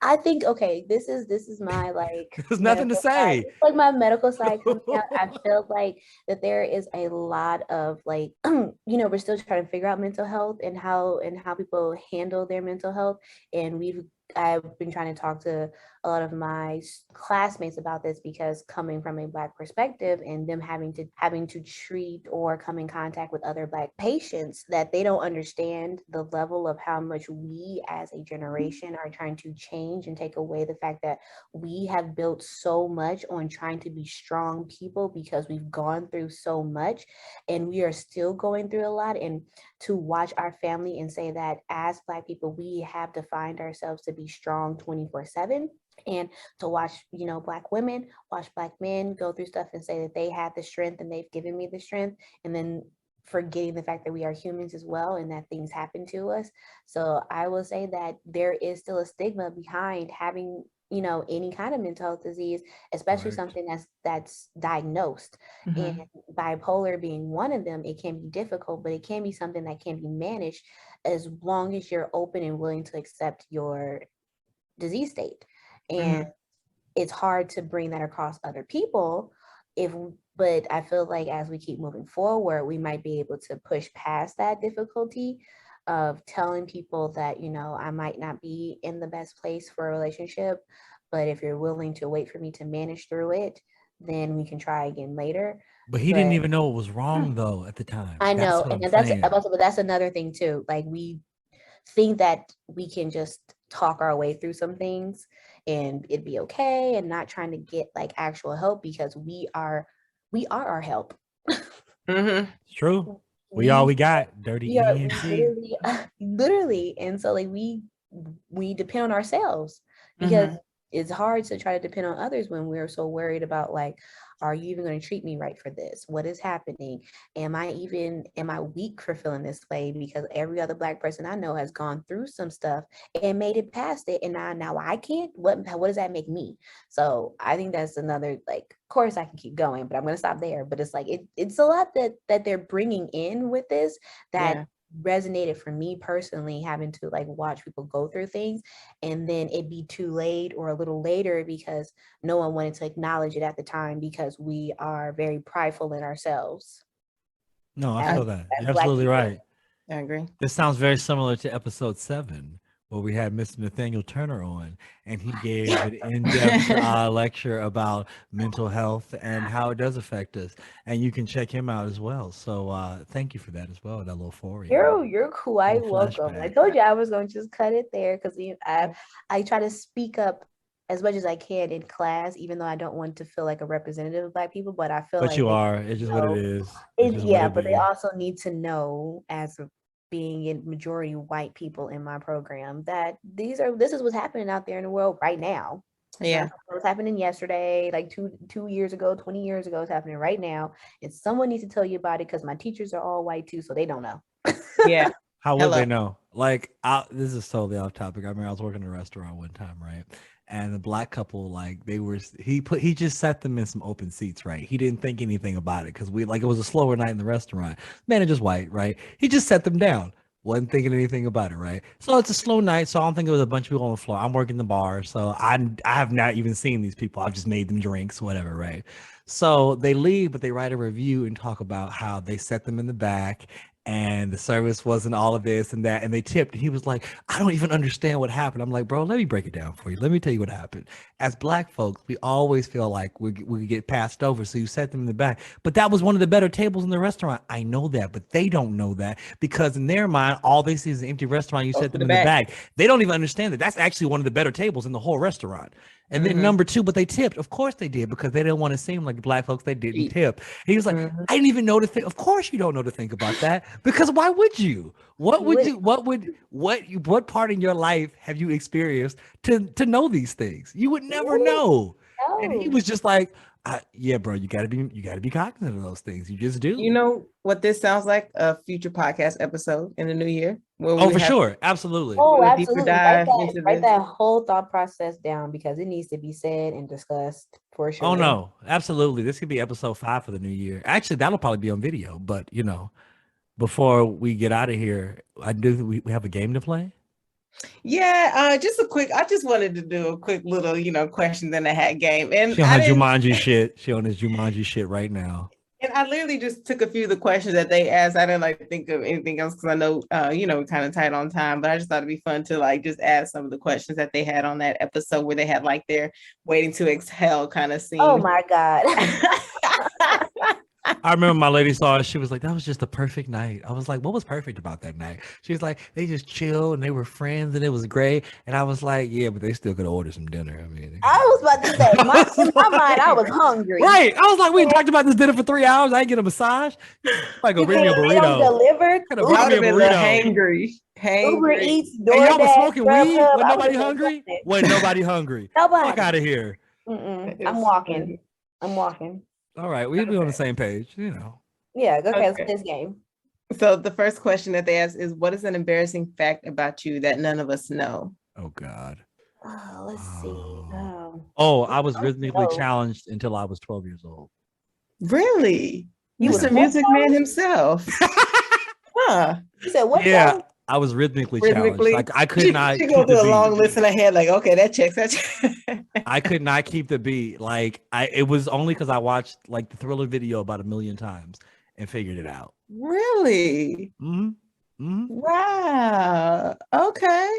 I think, okay, this is my like there's nothing to say. Like my medical side coming out. I feel like that there is a lot of like, you know, we're still trying to figure out mental health and how people handle their mental health. And I've been trying to talk to a lot of my classmates about this, because coming from a Black perspective and them having to treat or come in contact with other Black patients, that they don't understand the level of how much we as a generation are trying to change and take away the fact that we have built so much on trying to be strong people, because we've gone through so much and we are still going through a lot. And to watch our family and say that as Black people, we have defined ourselves to be strong 24/7, and to watch, you know, Black women, watch Black men go through stuff and say that they had the strength and they've given me the strength, and then forgetting the fact that we are humans as well and that things happen to us. So I will say that there is still a stigma behind having, you know, any kind of mental health disease, especially something that's diagnosed. And bipolar being one of them, it can be difficult, but it can be something that can be managed as long as you're open and willing to accept your disease state. And it's hard to bring that across other people but I feel like as we keep moving forward, we might be able to push past that difficulty of telling people that, you know, I might not be in the best place for a relationship, but if you're willing to wait for me to manage through it, then we can try again later. But he didn't even know it was wrong though at the time. I know, and that's another thing too. Like, we think that we can just talk our way through some things and it'd be okay, and not trying to get like actual help, because we are our help. It's true. We all we got. Dirty literally. And so like we depend on ourselves, because it's hard to try to depend on others when we're so worried about like, are you even going to treat me right for this? What is happening? Am I weak for feeling this way? Because every other Black person I know has gone through some stuff and made it past it, and now I can't. What does that make me? So I think that's another, like, of course I can keep going, but I'm going to stop there. But it's like it's a lot that they're bringing in with this that resonated for me personally, having to like watch people go through things and then it be too late or a little later because no one wanted to acknowledge it at the time, because we are very prideful in ourselves. No, I feel that. You're absolutely right. I agree. This sounds very similar to episode 7, where we had Mr. Nathaniel Turner on, and he gave an in-depth lecture about mental health and how it does affect us. And you can check him out as well. So thank you for that as well, that little forward. You're quite welcome. I told you I was going to just cut it there, because I try to speak up as much as I can in class, even though I don't want to feel like a representative of Black people, but I feel like you are. It's just what it is. But they also need to know, as a being in majority white people in my program, that this is what's happening out there in the world right now. It was happening yesterday, like two years ago, 20 years ago. It's happening right now, and someone needs to tell you about it, because my teachers are all white too, so they don't know. How would Hello. they know? Like, this is totally off topic. I remember I was working in a restaurant one time, right? And the black couple, like, he just set them in some open seats, right? He didn't think anything about it because it was a slower night in the restaurant. Manager's white, right? He just set them down. Wasn't thinking anything about it, right? So it's a slow night, so I don't think it was a bunch of people on the floor. I'm working the bar, so I have not even seen these people. I've just made them drinks, whatever, right? So they leave, but they write a review and talk about how they set them in the back and the service wasn't all of this and that, and they tipped. He was like, I don't even understand what happened. I'm like, bro, let me break it down for you. Let me tell you what happened. As black folks, we always feel like we get passed over, so you set them in the back. But that was one of the better tables in the restaurant. I know that, but they don't know that because in their mind, all they see is an empty restaurant. You set them in the back. They don't even understand that that's actually one of the better tables in the whole restaurant. And then number two, but they tipped. Of course they did because they didn't want to seem like black folks. They didn't tip. And he was like, I didn't even know to think. Of course you don't know to think about that because why would you? What part in your life have you experienced to know these things? You would never know. And he was just like, yeah, bro, you gotta be cognizant of those things. You just do. You know what this sounds like? A future podcast episode in the new year. Oh, for sure. Absolutely. Oh, absolutely. Write that whole thought process down because it needs to be said and discussed for sure. Oh no, absolutely. This could be episode 5 for the new year. Actually, that'll probably be on video, but before we get out of here, we have a game to play. Yeah, I just wanted to do a quick little, question in the hat game. And she on her Jumanji shit. She on his Jumanji shit right now. And I literally just took a few of the questions that they asked. I didn't think of anything else because I know, we're kind of tight on time, but I just thought it'd be fun to just ask some of the questions that they had on that episode where they had their waiting to exhale kind of scene. Oh my God. I remember my lady saw it. She was like, that was just a perfect night. I was like, what was perfect about that night? She was like, they just chilled and they were friends and it was great. And I was like, yeah, but they still could order some dinner. I mean, I was about to say, in my mind, I was hungry. Right. I was like, we talked about this dinner for 3 hours. I ain't get a massage. Like, go bring me a burrito. Delivered. I would have been hangry. Uber Eats, DoorDash. Hey, y'all was smoking weed? Was nobody hungry? Wasn't nobody hungry? Nobody. Fuck out of here. I'm walking. All right, we'll be on the same page, Yeah, okay, let's play this game. So the first question that they ask is, what is an embarrassing fact about you that none of us know? Oh, God. Let's see. I was rhythmically challenged until I was 12 years old. Really? Mr. Music Man himself. Huh. You said what? Yeah, I was rhythmically challenged. Like I could not. She go through a long list in her head. Like, okay, that checks. I could not keep the beat. Like it was only because I watched the Thriller video about 1 million times and figured it out. Really? Wow. Okay.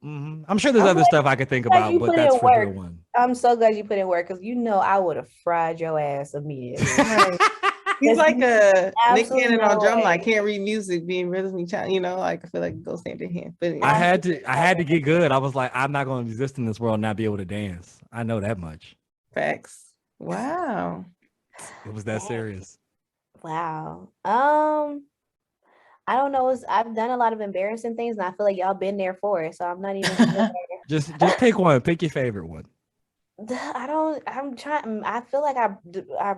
I'm sure there's other stuff I could think about, but that's for the one. I'm so glad you put in work because I would have fried your ass immediately. He's like a Nick Cannon on drum line. Can't read music, being rhythmically challenged. I feel like it goes hand in hand. But I had to get good. I was like, I'm not going to exist in this world and not be able to dance. I know that much. Facts. Wow. It was that serious. Wow. I don't know. I've done a lot of embarrassing things, and I feel like y'all been there for it. So I'm not even. Just pick one. Pick your favorite one. I'm trying. I feel like I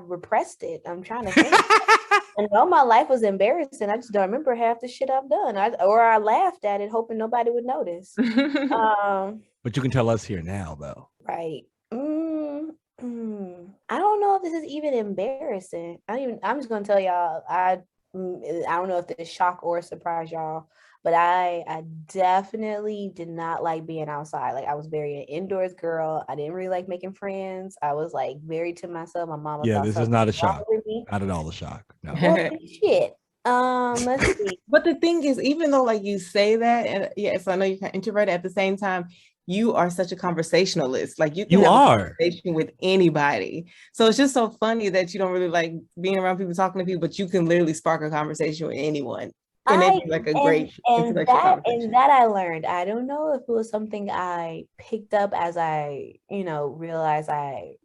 repressed it. I'm trying to think. I know my life was embarrassing. I just don't remember half the shit I've done. I laughed at it, hoping nobody would notice. But you can tell us here now, though. Right. I don't know if this is even embarrassing. I'm just gonna tell y'all. I don't know if this shock or surprise y'all, but I definitely did not like being outside. Like I was very an indoors girl. I didn't really like making friends. I was very to myself. My mom was this is not a shock. Not at all a shock. No. Well, shit. Let's see. But the thing is, even though you say that, and yes, I know you're kind of introverted, at the same time, you are such a conversationalist. Like you can have a conversation with anybody. So it's just so funny that you don't really like being around people, talking to people, but you can literally spark a conversation with anyone. And it'd be a great intellectual conversation. And that I learned. I don't know if it was something I picked up as I, realized I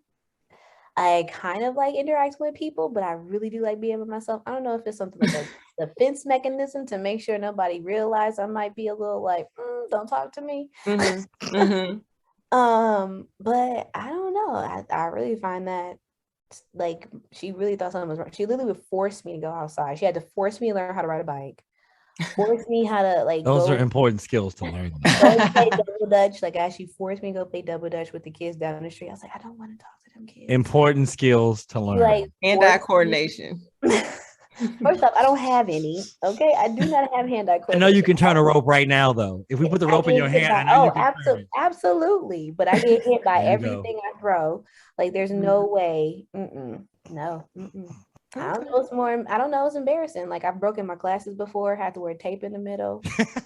kind of interact with people, but I really do like being with myself. I don't know if it's something like a defense mechanism to make sure nobody realizes I might be a little don't talk to me. But I don't know. I really find that she really thought something was wrong. She literally would force me to go outside. She had to force me to learn how to ride a bike. forced me how to like Those go are important skills to learn. go play double dutch. Like actually forced me to go play double dutch with the kids down the street. I was like, I don't want to talk to them kids. Important skills to learn. Like Hand-eye coordination. First off, I don't have any. Okay, I do not have hand-eye coordination. I know you can turn a rope right now, though. If we put the rope in your hand, I know you can turn it. Absolutely. But I get hit by everything I throw. Like, there's no way. No. I don't know. It's more. I don't know. It's embarrassing. Like, I've broken my glasses before. Had to wear tape in the middle.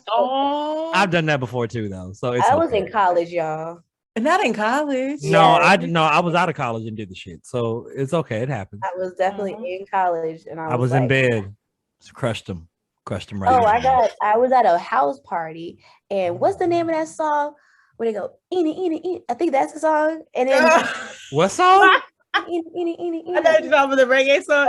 Oh, I've done that before too, though. So I was in college, y'all. Not in college. No, I didn't know. I was out of college and did the shit. So it's okay. It happens. I was definitely in college, and I was in bed. Just crushed them right. Oh, I was at a house party, and what's the name of that song? Where they go, eeny. I think that's the song. And then what song? Eeny. I know you know the reggae song.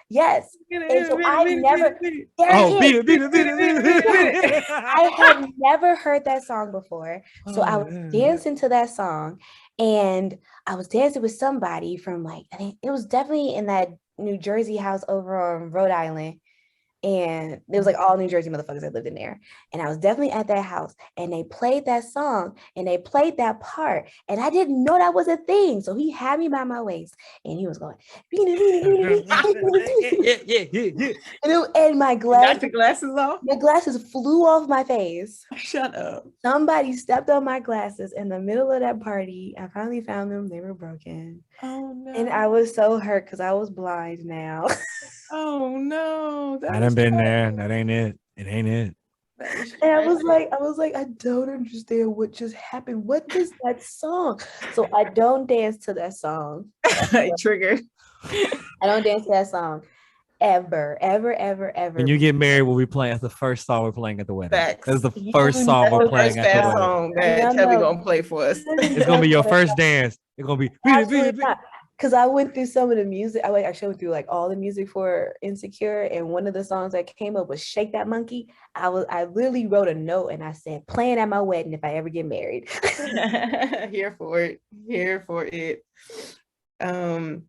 Yes. And so I've never. Beat it. I have never heard that song before. So I was dancing to that song, and I was dancing with somebody from like, I think it was definitely in that New Jersey house over on Rhode Island. And it was like all New Jersey motherfuckers that lived in there. And I was definitely at that house, and they played that song and they played that part. And I didn't know that was a thing. So he had me by my waist and he was going, and my glasses off. My glasses flew off my face. Shut up. Somebody stepped on my glasses in the middle of that party. I finally found them. They were broken. Oh no. And I was so hurt because I was blind now. Oh no. I done been there. That ain't it. It ain't it. And I was like, I don't understand what just happened. What is that song? So I don't dance to that song. Triggered. I don't dance to that song ever. When you get married, we'll be playing. That's the first song we're playing at the wedding. Facts. That's the first song we're playing at the wedding. Song that Chubby gonna play for us. It's gonna be your first dance. It's gonna be. Because I went through some of the music. I actually went through like all the music for Insecure, and one of the songs that came up was "Shake That Monkey." I literally wrote a note and I said, "Playing at my wedding if I ever get married." Here for it. I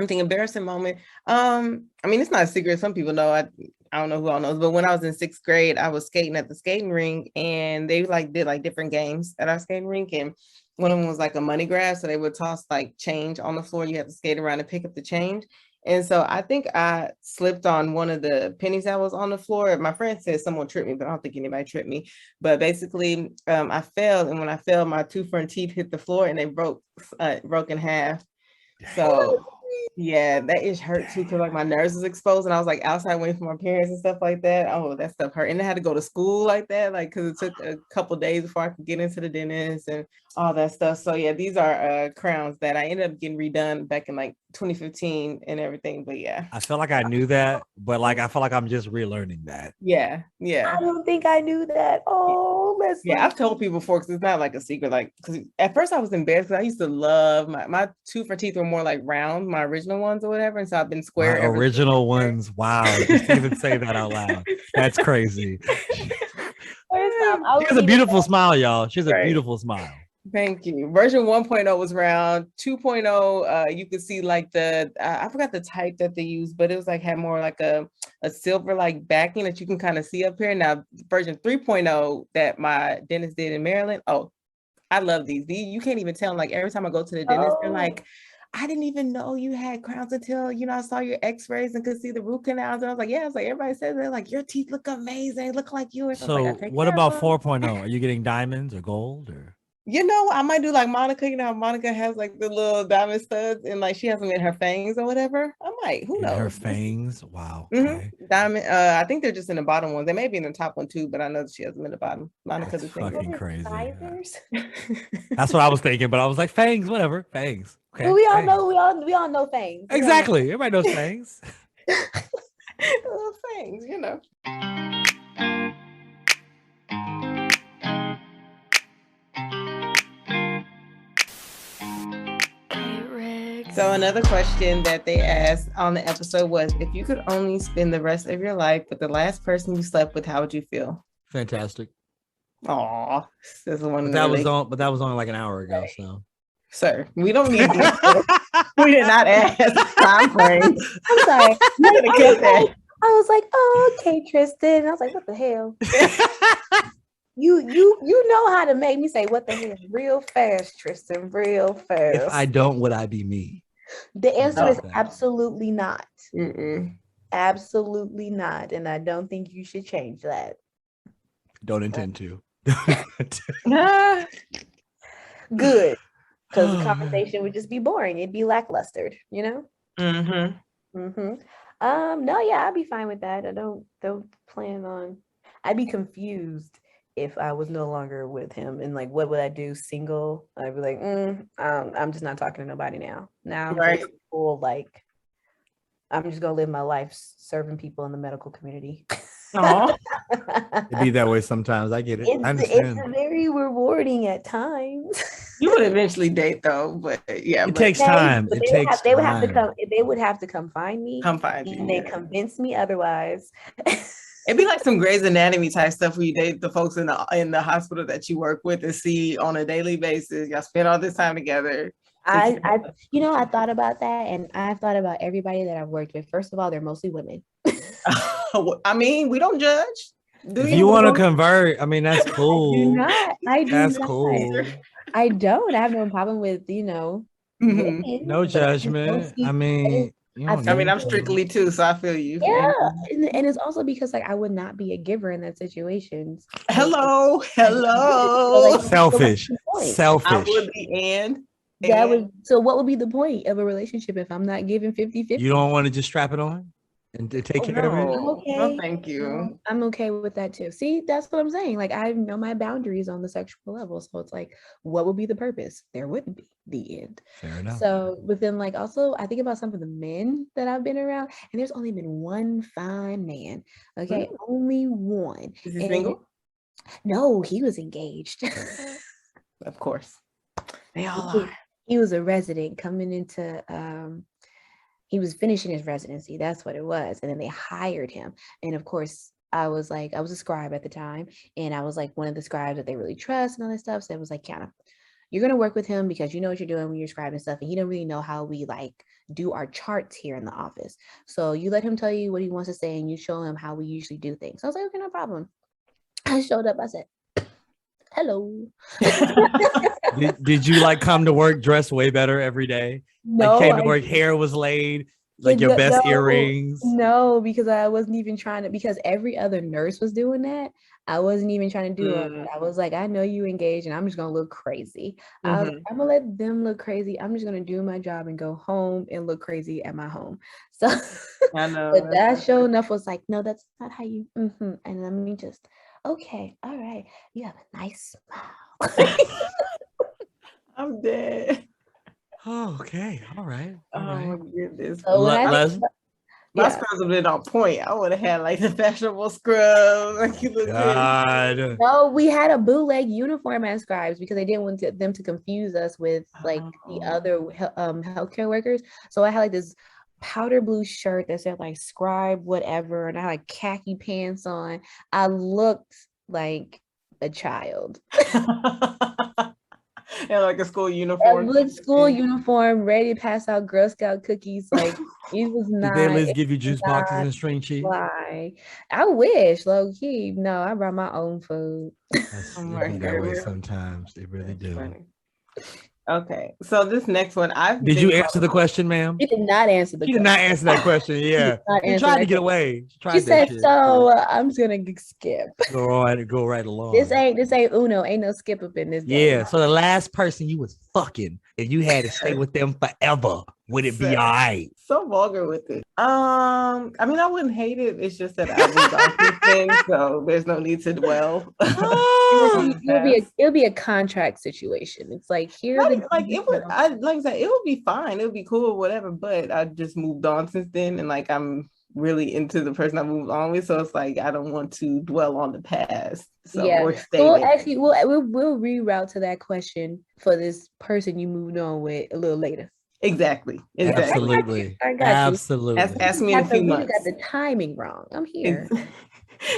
think embarrassing moment. I mean, it's not a secret. Some people know. I don't know who all knows, but when I was in 6th grade, I was skating at the skating rink, and they did different games at our skating rink, and one of them was like a money grab. So they would toss like change on the floor. You have to skate around and pick up the change. And so I think I slipped on one of the pennies that was on the floor. My friend said someone tripped me, but I don't think anybody tripped me. But basically, I fell, and when I fell, my 2 front teeth hit the floor, and they broke in half. So yeah, that ish hurt too, because like my nerves was exposed, and I was like outside waiting for my parents and stuff like that. Oh, that stuff hurt. And I had to go to school like that, like because it took a couple days before I could get into the dentist and all that stuff. So yeah, these are crowns that I ended up getting redone back in like 2015 and everything. But yeah, I feel like I knew that, but like I feel like I'm just relearning that. Yeah. I don't think I knew that. Oh, I've told people before, because it's not like a secret. Like, because at first I was embarrassed because I used to love my 2 front teeth were more like round, my original ones or whatever, and so I've been square. My original ones. Wow, just even say that out loud. That's crazy. She has a beautiful smile, y'all. She has a beautiful smile. Thank you. Version 1.0 was round. 2.0, you could see like I forgot the type that they used, but it was like had more like a silver like backing that you can kind of see up here. Now version 3.0 that my dentist did in Maryland. Oh, I love these. You can't even tell. Like every time I go to the dentist, they're like, I didn't even know you had crowns until, I saw your x-rays and could see the root canals. And I was like, yeah, I was like, everybody says they're like, your teeth look amazing. Look like yours. So what about 4.0? Are you getting diamonds or gold or? I might do like Monica. How Monica has like the little diamond studs and like she has them in her fangs or whatever. I might. Who knows? Her fangs. Wow. Okay. Diamond. I think they're just in the bottom ones. They may be in the top one too, but I know that she has them in the bottom. Monica's That's fucking crazy. Yeah. That's what I was thinking, but I was like, fangs, whatever. Fangs. Okay. Well, we all know fangs. Exactly. Everybody knows fangs. Little fangs, So another question that they asked on the episode was, if you could only spend the rest of your life with the last person you slept with, how would you feel? Fantastic. Aw, this is one. But that was only like an hour ago. So, sir, we don't need. We did not ask time frame. I'm sorry. You could have kept that. I was like, oh, okay, Tristan. And I was like, what the hell? You know how to make me say what the hell real fast, Tristan, real fast. If I don't, would I be me? The answer is that. absolutely not. Mm-mm. Absolutely not. And I don't think you should change that. Don't intend to. Good. Because the Oh, conversation would just be boring. It'd be lackluster, you know? Mm-hmm. No, yeah, I'd be fine with that. I don't plan on. I'd be confused if I was no longer with him, and like, what would I do? Single? I'd be like, I'm just not talking to nobody now. Now I'm Right. just full, like, I'm just gonna live my life serving people in the medical community. Aw. It'd be that way sometimes. I get it. I It's understand. very rewarding at times. You would eventually date though, but yeah, It but takes time. But It takes they would have to time. come. They would have to come find me, come find you. and then Yeah. convince me otherwise. It'd be like some Grey's Anatomy type stuff where you date the folks in the hospital that you work with and see on a daily basis. Y'all spend all this time together. I thought about that, and I've thought about everybody that I've worked with. First of all, they're mostly women. I mean, we don't judge. If you want to convert, I mean, that's cool. I do That's not. cool. I don't. I have no problem with Mhm. women, No but judgment. I mean, you don't I need I'm to. strictly too, so I feel you. yeah, and it's also because like I would not be a giver in that situation. Hello. Selfish. I Selfish. would be and So what would be the point of a relationship if I'm not giving 50-50? You don't want to just strap it on and to take care of it? I'm okay. No, thank you. I'm okay with that too. See, that's what I'm saying. Like I know my boundaries on the sexual level. So it's like, what would be the purpose? There wouldn't be. The end. Fair enough. So within like also I think about some of the men that I've been around, and there's only been one fine man. Okay. Only one. Is he single? No, he was engaged. Of course. They all are. He was a resident coming into he was finishing his residency. That's what it was. And then they hired him. And of course, I was a scribe at the time. And I was like one of the scribes that they really trust and all that stuff. So it was like, Kiana, you're going to work with him because you know what you're doing when you're scribing stuff. And he don't really know how we like do our charts here in the office. So you let him tell you what he wants to say and you show him how we usually do things. So I was like, okay, no problem. I showed up. I said, hello. Did you like come to work dressed way better every day? No, like came to work, hair was laid, like your best earrings. No, because I wasn't even trying to, because every other nurse was doing that. I wasn't even trying to do it. I was like, I know you engaged and I'm just gonna look crazy. I was like, I'm gonna let them look crazy. I'm just gonna do my job and go home and look crazy at my home. So I know. But that show enough was like, no, that's not how you and let me just okay, all right. You have a nice smile. I'm dead. Oh, okay. All right. My goodness. So my scrubs have been on point. I would have had like the fashionable scrubs. Like you look good. No, we had a bootleg uniform as scribes because they didn't want them to confuse us with like the other healthcare workers. So I had like this powder blue shirt that said like scribe whatever, and I had like khaki pants on. I looked like a child. And like a school uniform. Uniform, ready to pass out Girl Scout cookies. Like it was not. Did they at least give you juice boxes and string cheese? Why? I wish, low key. No, I brought my own food. It be that way sometimes. They really do. Funny. Okay, so this next one, did you answer the question, ma'am? You did not answer the question. You did not answer that question. Yeah, she tried to get away. She said, "So I'm just gonna skip." Go right along. This ain't Uno. Ain't no skip up in this game. Yeah. So the last person you was fucking, and you had to stay with them forever, would it be all right? So vulgar with it. I mean, I wouldn't hate it. It's just that I moved on to things, so there's no need to dwell. It'll be a contract situation. It's like here, it would. Like I said, it would be fine. It would be cool, whatever. But I just moved on since then, and like I'm really into the person I moved on with. So it's like I don't want to dwell on the past. So we'll reroute to that question for this person you moved on with a little later. Exactly. Absolutely. I got you. Absolutely. Ask me in a few months. You got the timing wrong. I'm here.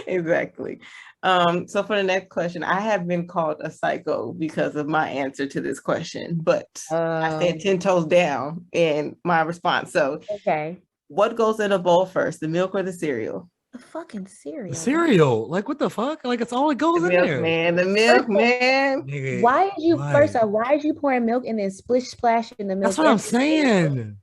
Exactly. So for the next question, I have been called a psycho because of my answer to this question, but I stand 10 toes down in my response. So okay. What goes in a bowl first, the milk or the cereal? The fucking cereal. Cereal, like what the fuck? Like it's all it goes The in milk, there. man. The milk, man. Nigga, Why did you why? why did you pouring milk and then splish splash in the milk? That's what I'm saying.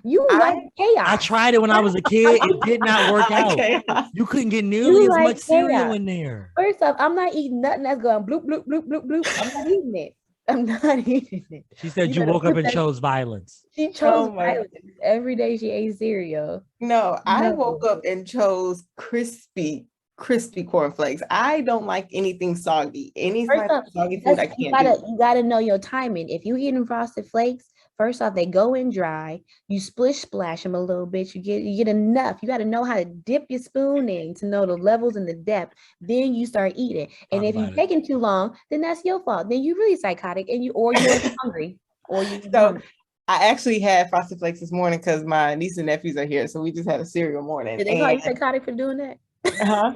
You like chaos. I tried it when I was a kid. It did not work out. Chaos. You couldn't get nearly You as like much cereal chaos. in there. First off, I'm not eating nothing that's going bloop, bloop, bloop, bloop, bloop. I'm not eating it. I'm not eating it. She said you woke up and chose violence. She chose Oh my- violence. Every day she ate cereal. No, I No. woke up and chose crispy cornflakes. I don't like anything soggy. Any First type off, of soggy food I you can't do. you gotta know your timing. If you eating frosted flakes, first off, they go in dry. You splish splash them a little bit. You get enough. You got to know how to dip your spoon in to know the levels and the depth. Then you start eating. And if you're taking too long, then that's your fault. Then you're really psychotic, and you're hungry, or you're hungry. I actually had frosted flakes this morning because my niece and nephews are here, so we just had a cereal morning. Did they call you psychotic for doing that? Uh-huh.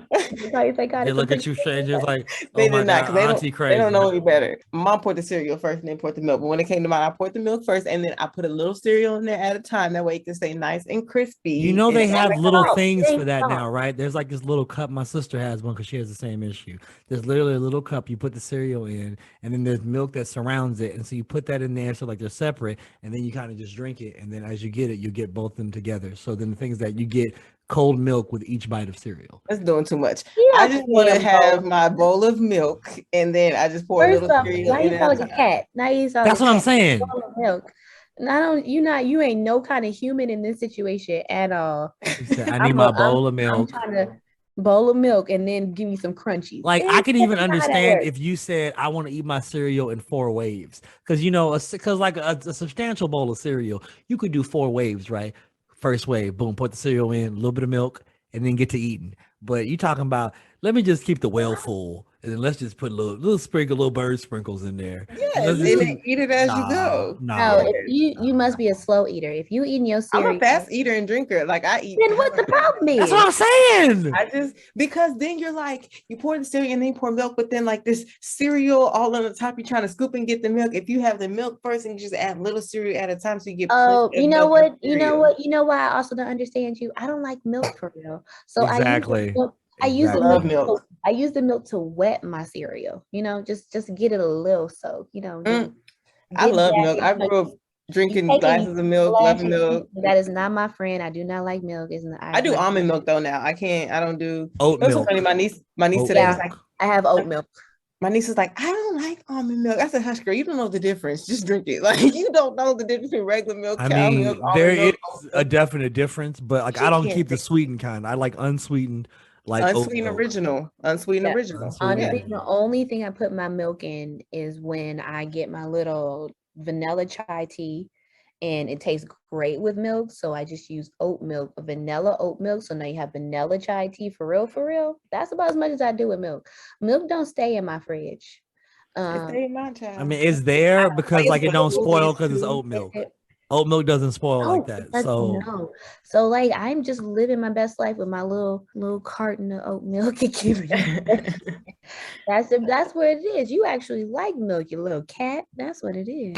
They look at you strangers like, they oh my did not, God, because crazy. they don't know any better. Mom poured the cereal first and then poured the milk. But when it came to mine, I poured the milk first and then I put a little cereal in there at a time. That way it can stay nice and crispy. You know they have little things for that stop. now, right? There's like this little cup. My sister has one because she has the same issue. There's literally a little cup you put the cereal in, and then there's milk that surrounds it, and so you put that in there so like they're separate, and then you kind of just drink it, and then as you get it, you get both of them together. So then the things that you get cold milk with each bite of cereal. That's doing too much. I just want to have my bowl of milk, and then I just pour a little cereal. Now you sound like a cat. Now you sound That's what I'm saying. Bowl of milk. And you ain't no kind of human in this situation at all. I need my bowl of milk. I'm trying to bowl of milk and then give me some crunchies. Like I could even understand if you said I want to eat my cereal in 4 waves, because because like a substantial bowl of cereal, you could do 4 waves, right? First wave, boom, put the cereal in, a little bit of milk, and then get to eating. But you talking about, let me just keep the well full, and then let's just put a little bird sprinkles in there. Yeah, and then eat it as you go. No, if you must be a slow eater. If you eating your cereal, I'm a fast eater and drinker. Like I eat. Then what the problem is? That's what I'm saying. Because then you're like, you pour the cereal and then you pour milk, but then like this cereal all on the top, you're trying to scoop and get the milk. If you have the milk first and you just add little cereal at a time, so you get. Oh, you know what? You know why I also don't understand you. I don't like milk for real. So exactly. I use the milk. I use the milk to wet my cereal. Just get it a little soak. I love milk. I grew up drinking glasses of milk, loving milk. That is not my friend. I do not like milk. I do almond milk though now. I don't do oat milk. So funny. My niece today was like, I have oat milk. My niece is like, I don't like almond milk. I said, hush, girl, you don't know the difference. Just drink it. Like you don't know the difference between regular milk, cow milk, there milk, is a definite difference, but like I don't keep the sweetened kind. I like unsweetened. Like unsweetened original. Honestly, the only thing I put my milk in is when I get my little vanilla chai tea, and it tastes great with milk. So I just use oat milk, vanilla oat milk. So now you have vanilla chai tea for real. That's about as much as I do with milk. Milk don't stay in my fridge. I mean, it's there because like it don't spoil because it's oat milk. Oat milk doesn't spoil like that. So like I'm just living my best life with my little carton of oat milk and keeping it. That's what it is. You actually like milk, you little cat. That's what it is.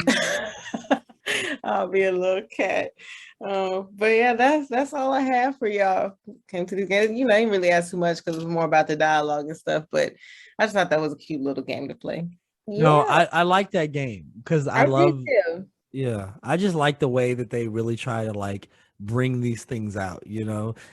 I'll be a little cat. But yeah, that's all I have for y'all. Came to this game. I didn't really ask too much because it was more about the dialogue and stuff, but I just thought that was a cute little game to play. Yeah. No, I like that game because I love too. Yeah, I just like the way that they really try to like bring these things out,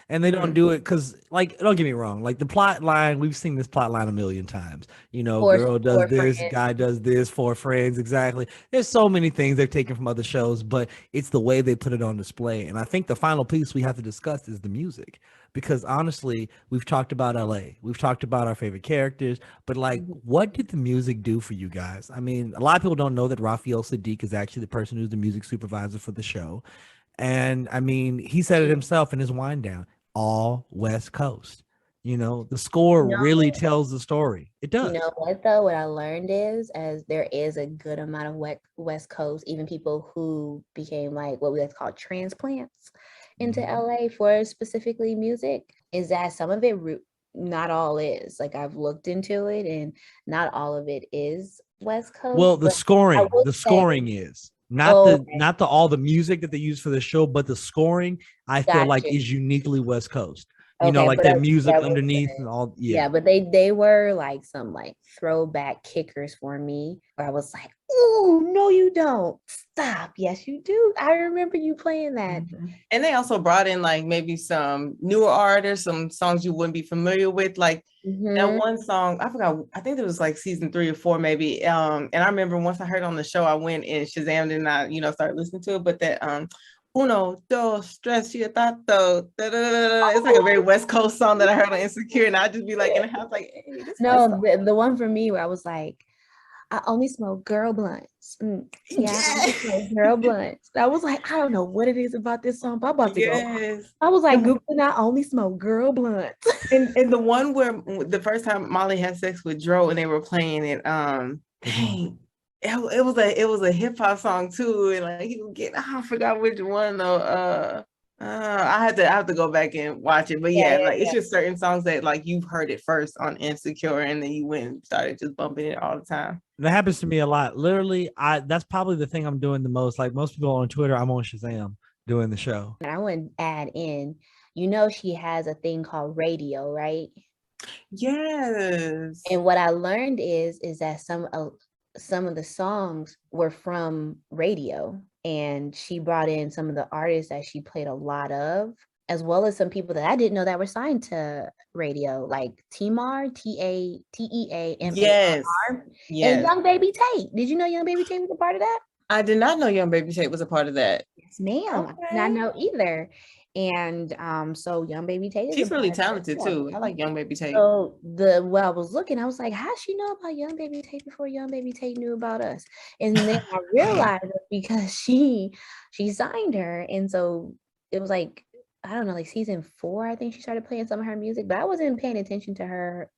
and they don't do it because, like, don't get me wrong, like the plot line, we've seen this plot line a million times. Girl does this, guy does this, 4 friends, exactly. There's so many things they've taken from other shows, but it's the way they put it on display. And I think the final piece we have to discuss is the music. Because honestly, we've talked about LA, we've talked about our favorite characters, but like, what did the music do for you guys? I mean, a lot of people don't know that Raphael Sadiq is actually the person who's the music supervisor for the show. And I mean, he said it himself in his wind down, all West Coast. The score really tells the story. It does. You know what though? What I learned is, as there is a good amount of West Coast, even people who became like what we like to call transplants into LA for specifically music, is that some of it, not all is. Like I've looked into it, and not all of it is West Coast. Well, the scoring is. Not Oh, the okay. not the all the music that they use for the show, but the scoring I feel like Gotcha. is uniquely West Coast. Okay, Like but that music that was underneath good. and all. Yeah, Yeah. but they were like some like throwback kickers for me where I was like, oh no, you don't. Stop. Yes, you do. I remember you playing that. And they also brought in like maybe some newer artists, some songs you wouldn't be familiar with. Like that one song, I forgot, I think it was like season 3 or 4, maybe. And I remember once I heard it on the show, I went and Shazammed and I, started listening to it. But that Uno, dos, tres, tato. It's like a very West Coast song that I heard on Insecure, and I'd just be like in the house, like, hey, this No, the one for me where I was like, I only smoke girl blunts. Yeah, I only smoke girl blunts. I was like, I don't know what it is about this song, but I'm about to go. I was like, Googling, I only smoke girl blunts. and the one where the first time Molly had sex with Dro and they were playing it, dang, it was a hip hop song too, and like he would get, I forgot which one though. I have to go back and watch it, but it's just certain songs that like you've heard it first on Insecure, and then you went and started just bumping it all the time. That happens to me a lot. Literally, that's probably the thing I'm doing the most. Like most people on Twitter, I'm on Shazam doing the show. And I want to add in, she has a thing called radio, right? Yes. And what I learned is that some of the songs were from radio, and she brought in some of the artists that she played a lot of, as well as some people that I didn't know that were signed to radio, like Timar, Teamar, yes, and Young Baby Tate. Did you know Young Baby Tate was a part of that? I did not know Young Baby Tate was a part of that. Yes, ma'am. Okay. I did not know either. And so Young Baby Tate, she's really talented too. I like Young Baby Tate. So when I was looking, I was like, how she know about Young Baby Tate before Young Baby Tate knew about us? And then I realized because she signed her, and so it was like, I don't know, like season 4, I think she started playing some of her music, but I wasn't paying attention to her.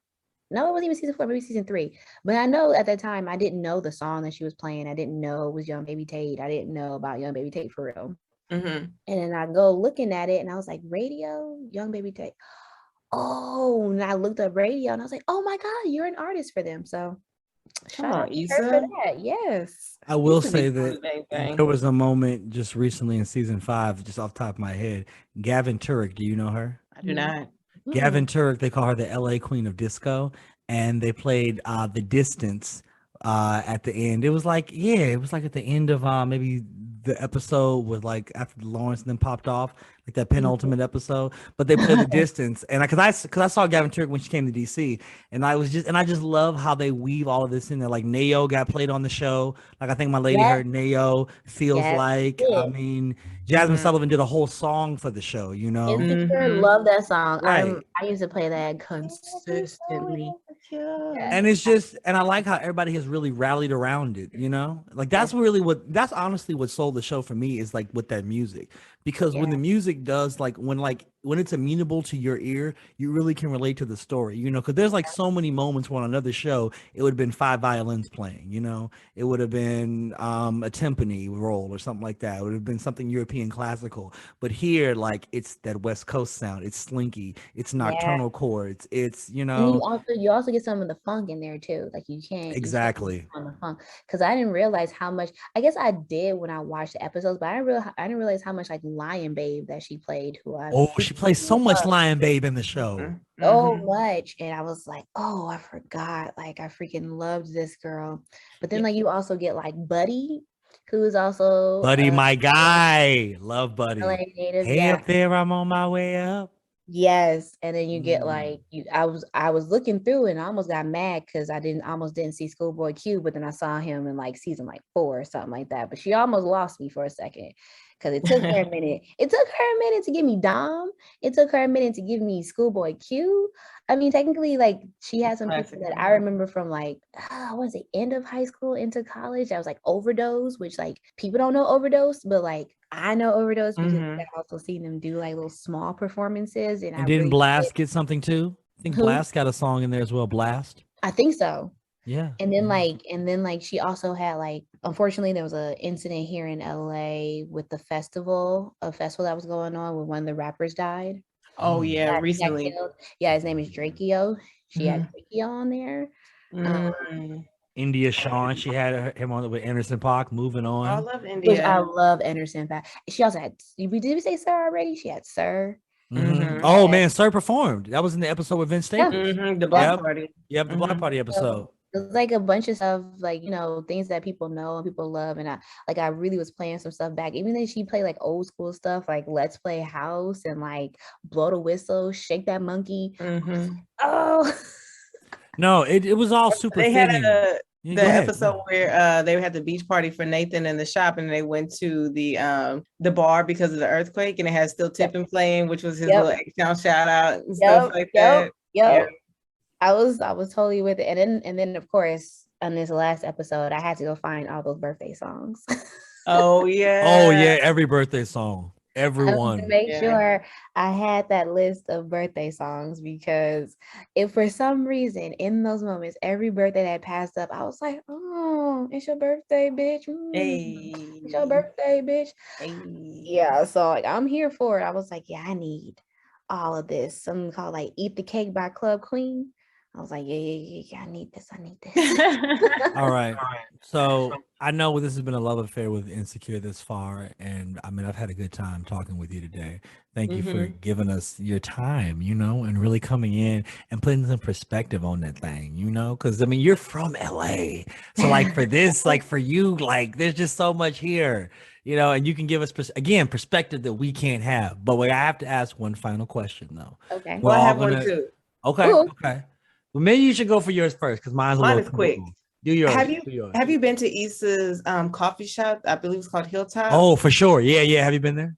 No, it wasn't even season 4, maybe season 3. But I know at that time I didn't know the song that she was playing. I didn't know it was Young Baby Tate. I didn't know about Young Baby Tate for real. And then I go looking at it, and I was like, radio, Young Baby Tate. Oh, and I looked up radio, and I was like, oh my God, you're an artist for them. So shout out to her for that. Yes. I will say that there was a moment just recently in season 5, just off the top of my head. Gavin Turek, do you know her? I do not. Gavin Turek, they call her the LA Queen of Disco, and they played The Distance at the end. It was like, it was like at the end of maybe the episode with like after Lawrence then popped off, like that penultimate episode. But they played The Distance, and because I saw Gavin Turek when she came to DC, and I just love how they weave all of this in there. Like Neo got played on the show. Like I think my lady heard Neo. Feels like I mean, Jasmine Sullivan did a whole song for the show. Insecure, love that song. Right. I used to play that consistently. And it's just, and I like how everybody has really rallied around it, like that's honestly what sold the show for me, is like with that music, because when the music does, like when it's amenable to your ear, you really can relate to the story, because there's like so many moments when on another show it would have been 5 violins playing, it would have been a timpani roll or something like that. It would have been something European classical, but here, like, it's that West Coast sound. It's slinky, it's nocturnal chords, it's and you also get some of the funk in there too. Like you can't exactly on the funk, because I didn't realize how much. I guess I did when I watched the episodes, but I didn't realize how much like Lion Babe that she played. She plays so much Lion Babe in the show. So much, and I was like, oh, I forgot. Like I freaking loved this girl. But then like you also get like Buddy, who is also Buddy, my guy. Love Buddy. LA native. Hey, up there, I'm on my way up. Yes, and then you get like I was looking through and I almost got mad because I almost didn't see Schoolboy Q, but then I saw him in like season like 4 or something like that. But she almost lost me for a second because it took her a minute. It took her a minute to give me Dom. It took her a minute to give me Schoolboy Q. I mean, technically, like she had some people that I remember from like was it end of high school into college? That was like Overdose, which like people don't know Overdose, but like I know Overdose because I've also seen them do like little small performances. And didn't really Blast get something too? I think Blast got a song in there as well. Blast. I think so. Yeah. And then like she also had like, unfortunately there was an incident here in LA with the festival that was going on where one of the rappers died. Oh yeah, recently. Yeah, his name is Drakeo. She had Drakeo on there. India Shawn, she had him on with Anderson .Paak. Moving I on. love Which India. I love Anderson .Paak. She also had. Did we say Sir already? She had Sir. Mhm. Oh man, Sir performed. That was in the episode with Vince Staples. The block party. Yep, the block party episode. So it was like a bunch of stuff, like, you know, things that people know and people love. And I really was playing some stuff back. Even though she played like old school stuff, like Let's Play House and like Blow the Whistle, Shake That Monkey. Oh. No, it was all super They fitting. had the episode where they had the beach party for Nathan in the shop, and they went to the bar because of the earthquake, and it had Still Tipping playing, which was his little H-Town shout out and stuff like that. Yep. I was totally with it. And then of course on this last episode, I had to go find all those birthday songs. Oh yeah, every birthday song. Everyone. To make sure I had that list of birthday songs, because if for some reason in those moments, every birthday that passed up, I was like, oh, it's your birthday, bitch. It's your birthday, bitch. Yeah, so like I'm here for it. I was like, yeah, I need all of this. Something called like Eat the Cake by Club Queen. I was like, yeah, I need this. All right. So I know this has been a love affair with Insecure this far. And I mean, I've had a good time talking with you today. Thank you for giving us your time, you know, and really coming in and putting some perspective on that thing, you know, because I mean, you're from LA. So like for this, like for you, like there's just so much here, you know, and you can give us, perspective that we can't have. But I have to ask one final question though. Okay. Well, I have one too. Okay. Ooh. Okay. Well, maybe you should go for yours first, because mine is quick. Do yours. Have you been to Issa's coffee shop? I believe it's called Hilltop. Oh, for sure. Yeah. Have you been there?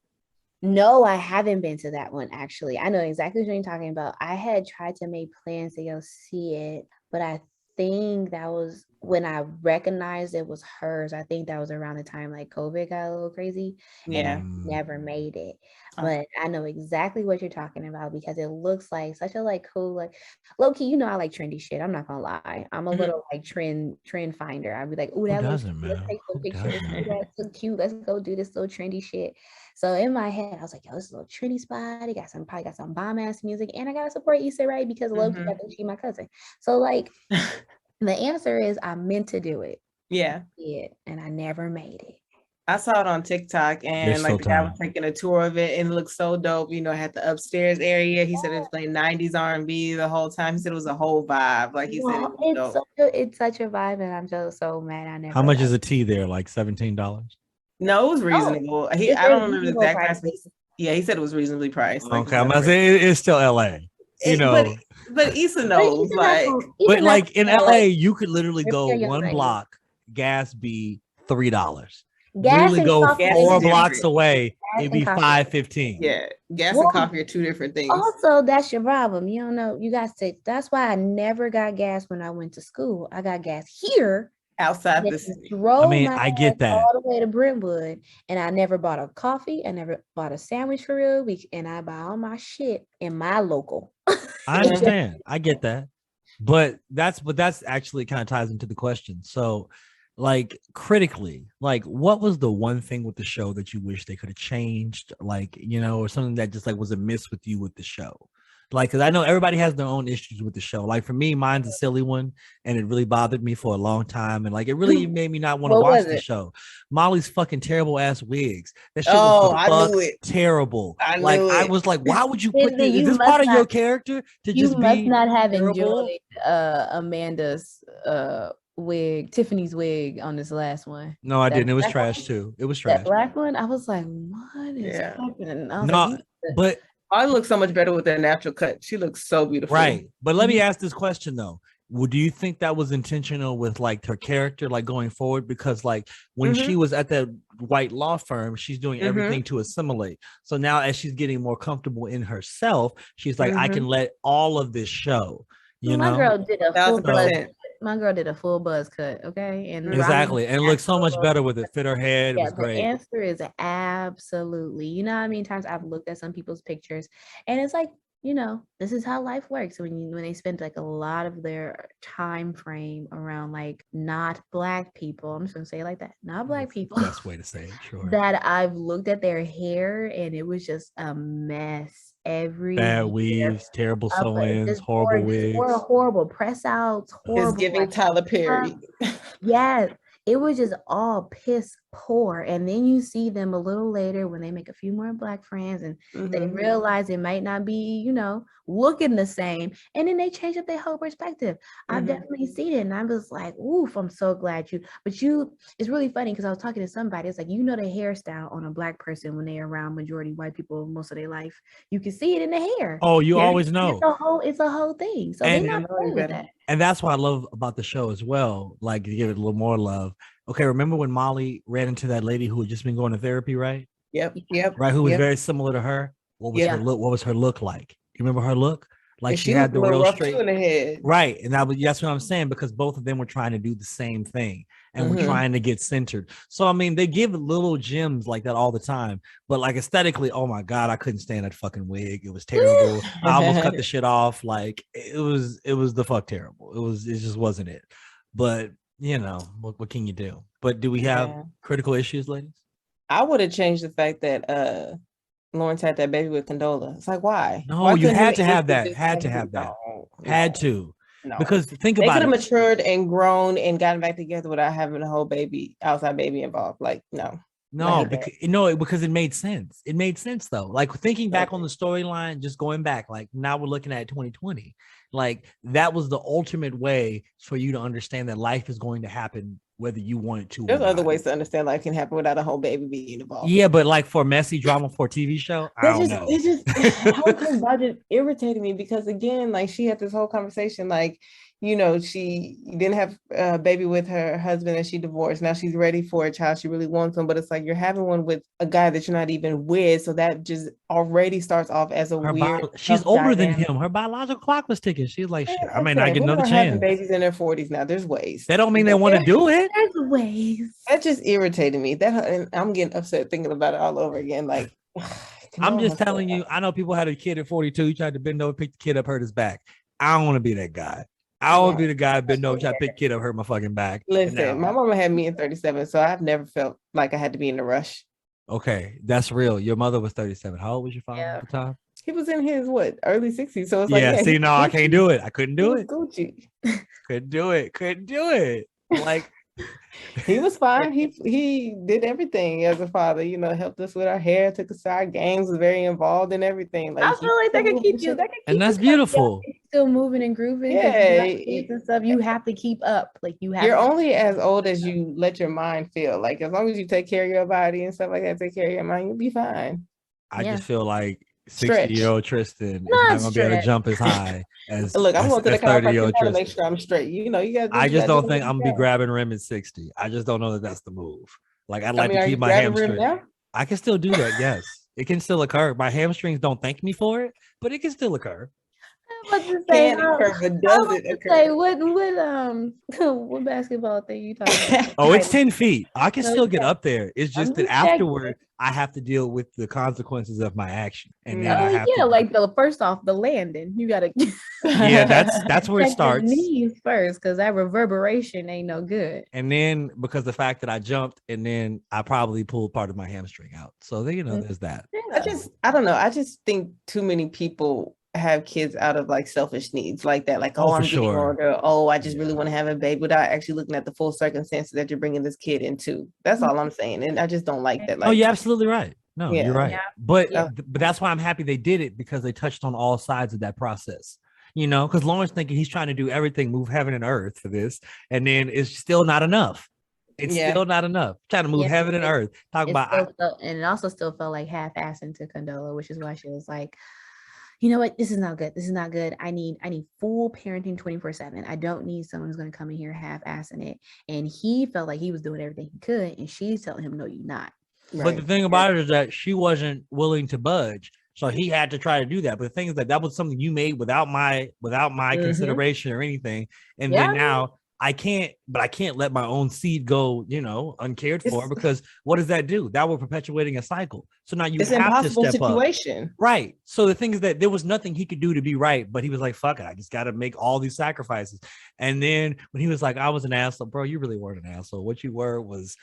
No, I haven't been to that one, actually. I know exactly what you're talking about. I had tried to make plans to go see it, but I think that was when I recognized it was hers. I think that was around the time like COVID got a little crazy. Yeah. Never made it. But I know exactly what you're talking about, because it looks like such a like cool, like low key, you know, I like trendy shit. I'm not gonna lie. I'm a little like trend finder. I'd be like, oh, that looks cute. Let's take some pictures. That's so cute. Let's go do this little trendy shit. So in my head, I was like, yo, this is a little trendy spot. It probably got some bomb ass music, and I gotta support Issa, right? Because low key, I think she's my cousin. So like the answer is I meant to do it. Yeah. And I never made it. I saw it on TikTok, and like the guy was taking a tour of it, and it looked so dope. You know, it had the upstairs area. He said it was playing 90s R&B the whole time. He said it was a whole vibe. Like he said, it's such a vibe, and I'm just so mad I never. How much is a tea there? Like $17? No, it was reasonable. I don't remember the exact price. Yeah, he said it was reasonably priced. Like, okay, I'm gonna say it's still LA. You know, but Issa knows, but like in LA, you could literally go one block, gas be $3. Gas and go 4 blocks away, it'd be $5.15. Yeah, gas and coffee are two different things. Also, that's your problem. You don't know. You guys say that's why I never got gas when I went to school. I got gas here outside the city. I get that all the way to Brentwood, and I never bought a coffee. I never bought a sandwich for real. And I buy all my shit in my local. I understand. I get that, but that's actually kind of ties into the question. So, like critically, like what was the one thing with the show that you wish they could have changed, like, you know, or something that just like was a miss with you with the show? Like, because I know everybody has their own issues with the show. Like for me, mine's a silly one, and it really bothered me for a long time, and like it really made me not want to watch the show. Molly's fucking terrible ass wigs. That shit was terrible. I was like, why would you put this? Is this part of your character to just be? You must not have enjoyed Amanda's wig, Tiffany's wig on this last one. No, I didn't. It was trash too. It was trash. That black one, I was like, what is happening? I was like, but I look so much better with their natural cut. She looks so beautiful. Right. But let me ask this question though. Do you think that was intentional with like her character, like going forward? Because like when she was at that white law firm, she's doing everything to assimilate. So now as she's getting more comfortable in herself, she's like, I can let all of this show. You know, my girl did a full buzz. My girl did a full buzz cut, okay, and exactly, and looked so much better with it. Fit her head, it was great. The answer is absolutely. You know how many times I've looked at some people's pictures, and it's like, you know, this is how life works when they spend like a lot of their time frame around like not black people. I'm just gonna say it like that, not black people. Best way to say it, sure. That I've looked at their hair and it was just a mess. every Bad year. weaves, terrible sew-ins, Just horrible just wigs. horrible press outs, It's horrible. giving Tyler Perry. Yes, it was just all piss poor. And then you see them a little later when they make a few more Black friends and they realize it might not be, looking the same. And then they change up their whole perspective. I've definitely seen it. And I was like, oof, I'm so glad it's really funny because I was talking to somebody. It's like, the hairstyle on a Black person when they're around majority white people most of their life. You can see it in the hair. Oh, you always know. It's a whole thing. So And they're not playing with that. And that's what I love about the show as well. Like, to give it a little more love. Okay, remember when Molly ran into that lady who had just been going to therapy, right? Yep. Right, who was very similar to her. What was her look? What was her look like? You remember her look? Like, she had the real straight in the head. Right. And that's what I'm saying, because both of them were trying to do the same thing and we're trying to get centered. So I mean, they give little gems like that all the time, but like aesthetically, oh my God, I couldn't stand that fucking wig. It was terrible. I almost cut the shit off. Like, it was the fuck terrible. It just wasn't it. But what can you do? But do we have critical issues, ladies? I would have changed the fact that Lawrence had that baby with Condola. It's like, why? No, why you had to have that. Had to have that. Had to. No. Because think they about it. They could have matured and grown and gotten back together without having a whole outside baby involved. Like, no. Because it made sense. It made sense though. Like, thinking back on the storyline, just going back, like now we're looking at 2020. Like, that was the ultimate way for you to understand that life is going to happen whether you want it to. There's other ways to understand life can happen without a whole baby being involved. Yeah, but like for messy drama for a TV show, I don't know. It just how come budget irritated me, because again, like, she had this whole conversation, like, she didn't have a baby with her husband and she divorced. Now she's ready for a child. She really wants one, but it's like, you're having one with a guy that you're not even with. So that just already starts off as a weird. She's older than him. Her biological clock was ticking. She's like, shit, I may not get another chance. Having babies in their 40s now. There's ways. That don't mean they want to do it. There's ways. That just irritated me. And I'm getting upset thinking about it all over again. Like, I'm just telling you, I know people had a kid at 42. He tried to bend over, pick the kid up, hurt his back. I don't want to be that guy. I want to be the guy bend over, try to pick kid up, hurt my fucking back. Listen, my mama had me in 37, so I've never felt like I had to be in a rush. Okay, that's real. Your mother was 37. How old was your father at the time? He was in his early 60s. So it's I can't do it. I couldn't do it. Gucci. Couldn't do it. Like, he was fine. He did everything as a father, helped us with our hair, took us to our games, was very involved in everything. Like, I feel like that could keep you. And that's beautiful. Still moving and grooving. Yeah, kids and stuff. You have to keep up. Like, you're only as old as you let your mind feel. Like, as long as you take care of your body and stuff like that, take care of your mind, you'll be fine. I just feel like 60-year-old Tristan is not gonna be able to jump as high as. Look, I'm going to the 30-year-old Tristan to make sure I'm straight. You got. I just don't think I'm gonna be grabbing rim at 60. I just don't know that that's the move. Like, I'd like to keep my hamstring. I can still do that. Yes, it can still occur. My hamstrings don't thank me for it, but it can still occur. What basketball thing you talking about? Oh, it's 10 feet. I can still get up there. It's just that afterward, I have to deal with the consequences of my action. And then I have to, first off, the landing. You gotta that's where it starts. Knees first, because that reverberation ain't no good. And then because the fact that I jumped, and then I probably pulled part of my hamstring out. So then, there's that. I don't know. I just think too many people have kids out of like selfish needs like that, like, I'm getting older, I just really want to have a baby, without actually looking at the full circumstances that you're bringing this kid into. That's all I'm saying, and I just don't like that. Like, you're absolutely right. No, you're right. But that's why I'm happy they did it, because they touched on all sides of that process. Because Lawrence thinking he's trying to do everything, move heaven and earth for this, and then it's still not enough. It's still not enough. Trying to move heaven and earth. And it also still felt like half-assing to Condola, which is why she was like, you know what? This is not good. This is not good. I need full parenting 24/7. I don't need someone who's going to come in here half-assing it. And he felt like he was doing everything he could, and she's telling him, no, you're not. Right. But the thing about it is that she wasn't willing to budge, so he had to try to do that. But the thing is that was something you made without my consideration or anything. And then now I can't let my own seed go, uncared for, because what does that do? That will perpetuating a cycle. So now you have to step situation. Up. Right. So the thing is that there was nothing he could do to be right, but he was like, fuck it, I just got to make all these sacrifices. And then when he was like, I was an asshole, bro, you really weren't an asshole. What you were was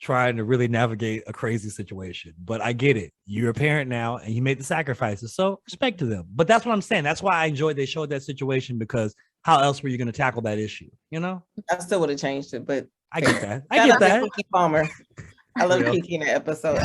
trying to really navigate a crazy situation. But I get it. You're a parent now and you made the sacrifices. So respect to them. But that's what I'm saying. That's why I enjoyed they showed that situation, because how else were you going to tackle that issue? You know? I still would have changed it, but I get that. I get that. Keke Palmer. I love Keke in the episode.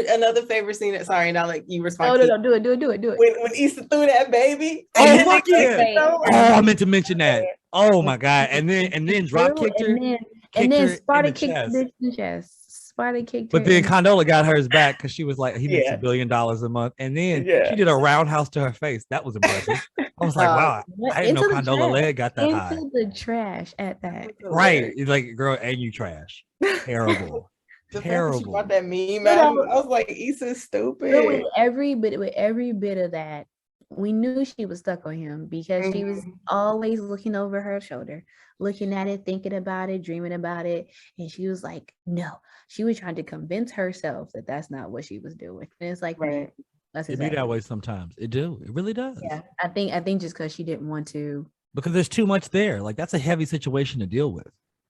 Another favorite scene. Sorry, now like you respond. No, do it. When Issa threw that baby. Oh, fuck yeah. Oh, I meant to mention that. Oh my God. And then drop kicked her. And then Sparta kicked her in the chest. Sparta kicked her. But then Condola got hers back because she was like, he makes $1 billion a month. And then she did a roundhouse to her face. That was impressive. I was like, wow, I didn't know Condola leg got that high. Into the trash at that. Right. It's like, girl, and you trash. Terrible. Terrible. About that meme, I was like, Issa's stupid. But with every bit of that, we knew she was stuck on him because she was always looking over her shoulder, looking at it, thinking about it, dreaming about it. And she was like, no, she was trying to convince herself that that's not what she was doing. And it's like, right. That's exactly. It be that way sometimes. It do. It really does. Yeah. I think just because she didn't want to. Because there's too much there. Like, that's a heavy situation to deal with.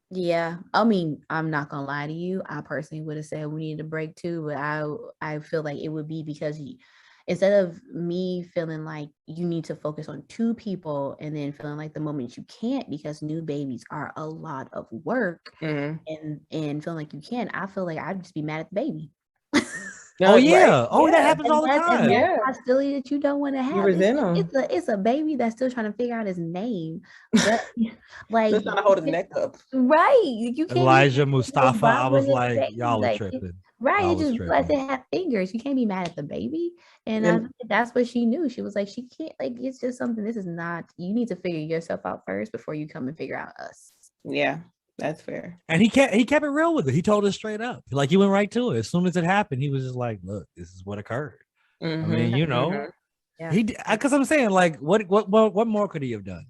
Yeah. I mean, I'm not going to lie to you. I personally would have said we needed a break too, but I feel like it would be because instead of me feeling like you need to focus on two people and then feeling like the moment you can't because new babies are a lot of work and feeling like you can, I feel like I'd just be mad at the baby. Oh yeah. Right? Oh, yeah. That happens all the time. Yeah. Hostility that you don't want to have. You resent him. It's a baby that's still trying to figure out his name. But like just trying to hold his neck up. Right. You can't Elijah Mustafa. I was like, y'all are tripping. Right. It just realized it had fingers. You can't be mad at the baby. And I think that's what she knew. She was like, she can't, like, it's just something, this is not, you need to figure yourself out first before you come and figure out us. Yeah. That's fair. And he kept it real with it. He told us straight up. Like, he went right to it. As soon as it happened, he was just like, look, this is what occurred. I mean, you know, he, because I'm saying, like, what more could he have done?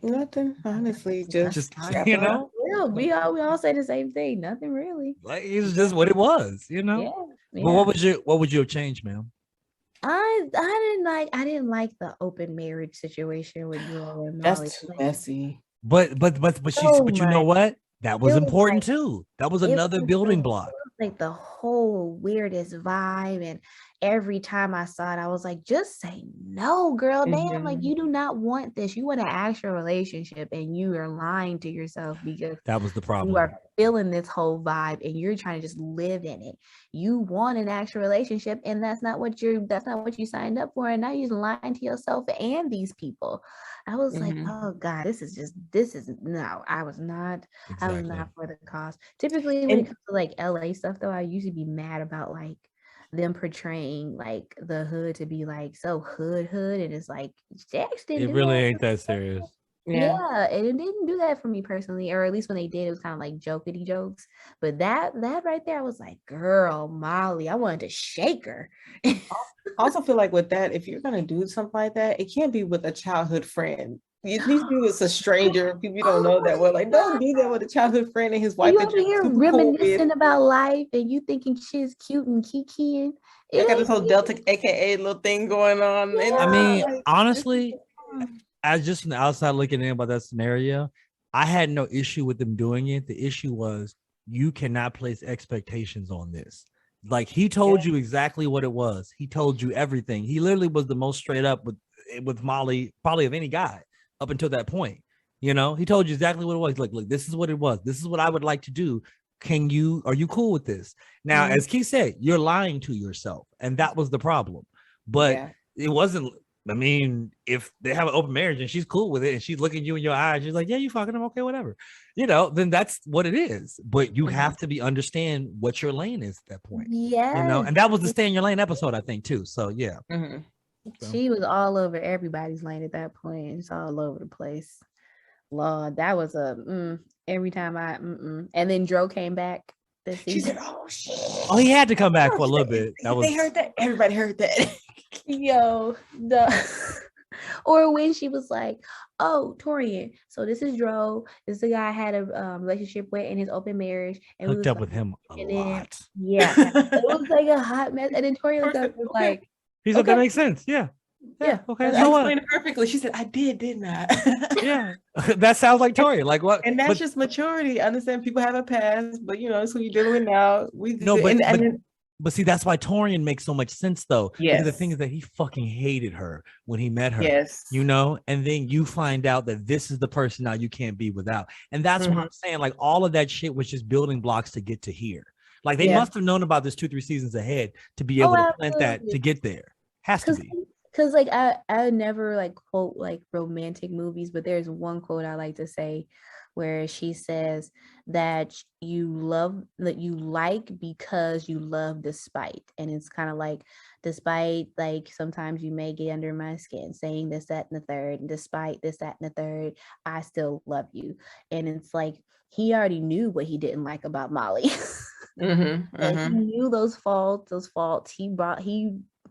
Nothing, honestly. Just you know, we all say the same thing. Nothing really. Like, it's just what it was, you know. Yeah. But what would you have changed, ma'am? I didn't like the open marriage situation with you and Molly. That's too messy. But you know what? That was important too. That was another building block. Like the whole weirdest vibe, and every time I saw it, I was like, just say no, girl. Damn, like, you do not want this. You want an actual relationship, and you are lying to yourself because that was the problem. You are feeling this whole vibe, and you're trying to just live in it. You want an actual relationship, and that's not what you signed up for. And now you're lying to yourself and these people. I was like, oh God, this is no. I was not for the cause. Typically, when it comes to like LA stuff, though, I usually be mad about like them portraying like the hood to be like so hood, and it's like Jackson. It really ain't that serious. Yeah, and it didn't do that for me personally, or at least when they did, it was kind of like jokey jokes. But that right there, I was like, girl, Molly, I wanted to shake her. I also feel like with that, if you're gonna do something like that, it can't be with a childhood friend. At least do it's a stranger, people you don't know that well. Like, don't do that with a childhood friend and his wife. You over here reminiscing about life, and you thinking she's cute and kikiing. I got this whole Delta, aka little thing going on. Yeah. I mean, honestly, as just from the outside looking in about that scenario, I had no issue with them doing it. The issue was you cannot place expectations on this. Like, he told you exactly what it was. He told you everything. He literally was the most straight up with Molly, probably of any guy up until that point. You know, he told you exactly what it was. Like, look, this is what it was. This is what I would like to do. Are you cool with this? Now, as Keith said, you're lying to yourself. And that was the problem. But it wasn't. I mean, if they have an open marriage and she's cool with it and she's looking you in your eyes, she's like, yeah, you fucking him, okay, whatever. You know, then that's what it is. But you have to understand what your lane is at that point. Yeah. You know, and that was the Stay in Your Lane episode, I think, too. So yeah. So. She was all over everybody's lane at that point. It's all over the place. Lord, that was every time and then Dro came back. She said, oh shit. Oh, he had to come back for a little bit. They heard that. Everybody heard that. Yo, or when she was like, oh, Torian, so this is Dro. This is the guy I had a relationship with in his open marriage. And hooked up with him a lot. Yeah, it was like a hot mess. And then Torian was like, he said, that makes sense. Yeah. Yeah. Okay. I So what? explained it perfectly. She said, I didn't I? Yeah. That sounds like Tori. Like what? And that's just maturity. I understand people have a past, but it's who you're dealing with now. But see, that's why Torian makes so much sense though. Yes. Because the thing is that he fucking hated her when he met her. Yes. And then you find out that this is the person now you can't be without. And that's what I'm saying. Like all of that shit was just building blocks to get to here. Like they must have known about this 2-3 seasons ahead to be able to plant that to get there. Has to be. Because like I never like quote like romantic movies, but there's one quote I like to say where she says that you like because you love despite. And it's kind of like despite, like sometimes you may get under my skin saying this, that, and the third, and despite this, that, and the third, I still love you. And it's like he already knew what he didn't like about Molly. He knew those faults. He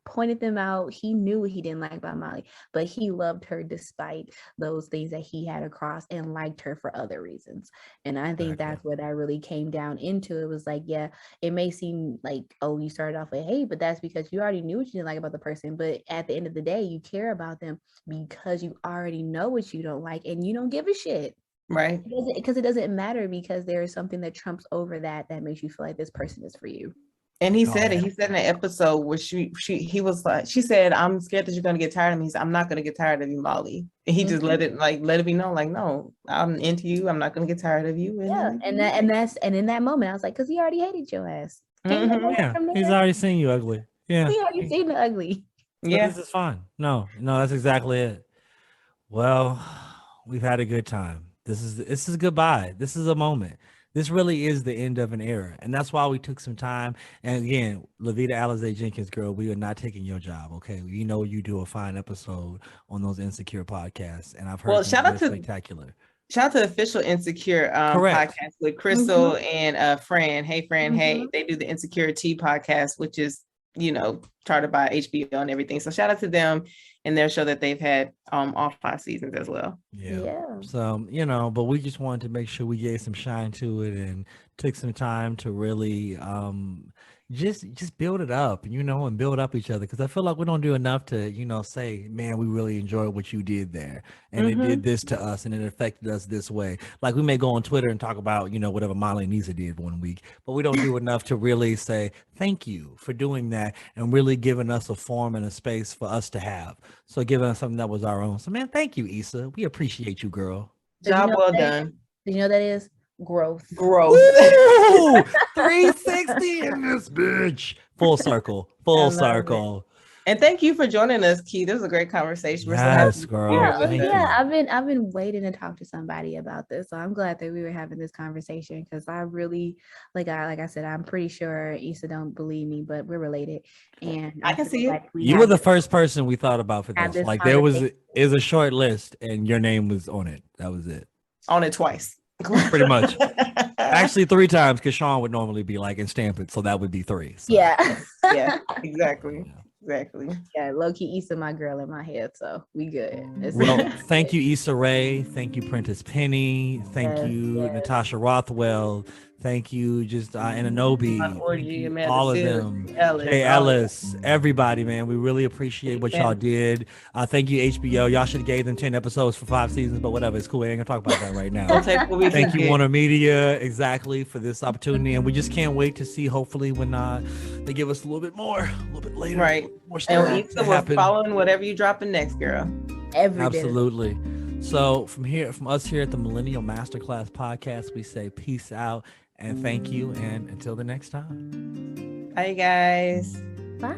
pointed them out. He knew what he didn't like about Molly, but he loved her despite those things that he had across and liked her for other reasons. And I think that's where that really came down into. It was like, yeah, it may seem like, oh, you started off with hate, but that's because you already knew what you didn't like about the person. But at the end of the day, you care about them because you already know what you don't like and you don't give a shit. Right. Because it doesn't matter, because there is something that trumps over that makes you feel like this person is for you. And he said it. He said in an episode where he was like, she said, I'm scared that you're gonna get tired of me. He said, I'm not gonna get tired of you, Molly. And he just let it be known, like, no, I'm into you. I'm not gonna get tired of you. And in that moment, I was like, because he already hated your ass. Yeah, he's already seen you ugly. Yeah, he already seen the ugly. Yeah, this is fine. No, that's exactly it. Well, we've had a good time. This is goodbye. This is a moment. This really is the end of an era. And that's why we took some time. And again, Lavita Alizé Jenkins, girl, we are not taking your job. Okay. You know, you do a fine episode on those Insecure podcasts. And I've heard shout out to spectacular. Shout out to the official Insecure podcast with Crystal and Fran. Hey, Fran. Hey, they do the Insecurity podcast, which is, charted by HBO and everything. So shout out to them and their show that they've had all 5 seasons as well. Yeah. So, but we just wanted to make sure we gave some shine to it and took some time to really just build it up, and build up each other. Because I feel like we don't do enough to, say, man, we really enjoyed what you did there. And it did this to us and it affected us this way. Like we may go on Twitter and talk about, whatever Molly and Nisa did one week, but we don't do enough to really say, thank you for doing that and really giving us a form and a space for us to have. So giving us something that was our own. So, man, thank you, Issa. We appreciate you, girl. Job well done. Did you know that is? Growth. 360 in this bitch. Full circle. And thank you for joining us, Key. This was a great conversation. Yes, girl. I've been waiting to talk to somebody about this. So I'm glad that we were having this conversation, because I really, like I said, I'm pretty sure Issa don't believe me, but we're related. And I can see it. You were the first person we thought about for this. Like there is a short list and your name was on it. That was it. On it twice. Pretty much. Actually 3 times, because Sean would normally be like and stamp it, so that would be 3. So. Yeah. Yeah, exactly. Yeah, low-key Issa my girl in my head, so we good. Well, thank you, Issa Rae. Thank you, Prentice Penny. Thank you, Natasha Rothwell. Thank you, Ananobi, all of them. Hey, Ellis, everybody, man. We really appreciate what y'all did. Thank you, HBO. Y'all should have gave them 10 episodes for 5 seasons, but whatever. It's cool. I ain't gonna talk about that right now. Thank you, Warner Media, exactly, for this opportunity. And we just can't wait to see, hopefully, when they give us a little bit later. Right. More stuff. And we're following whatever you dropping next, girl. Absolutely. So from us here at the Millennial Masterclass podcast, we say peace out and thank you. And until the next time. Bye, guys. Bye.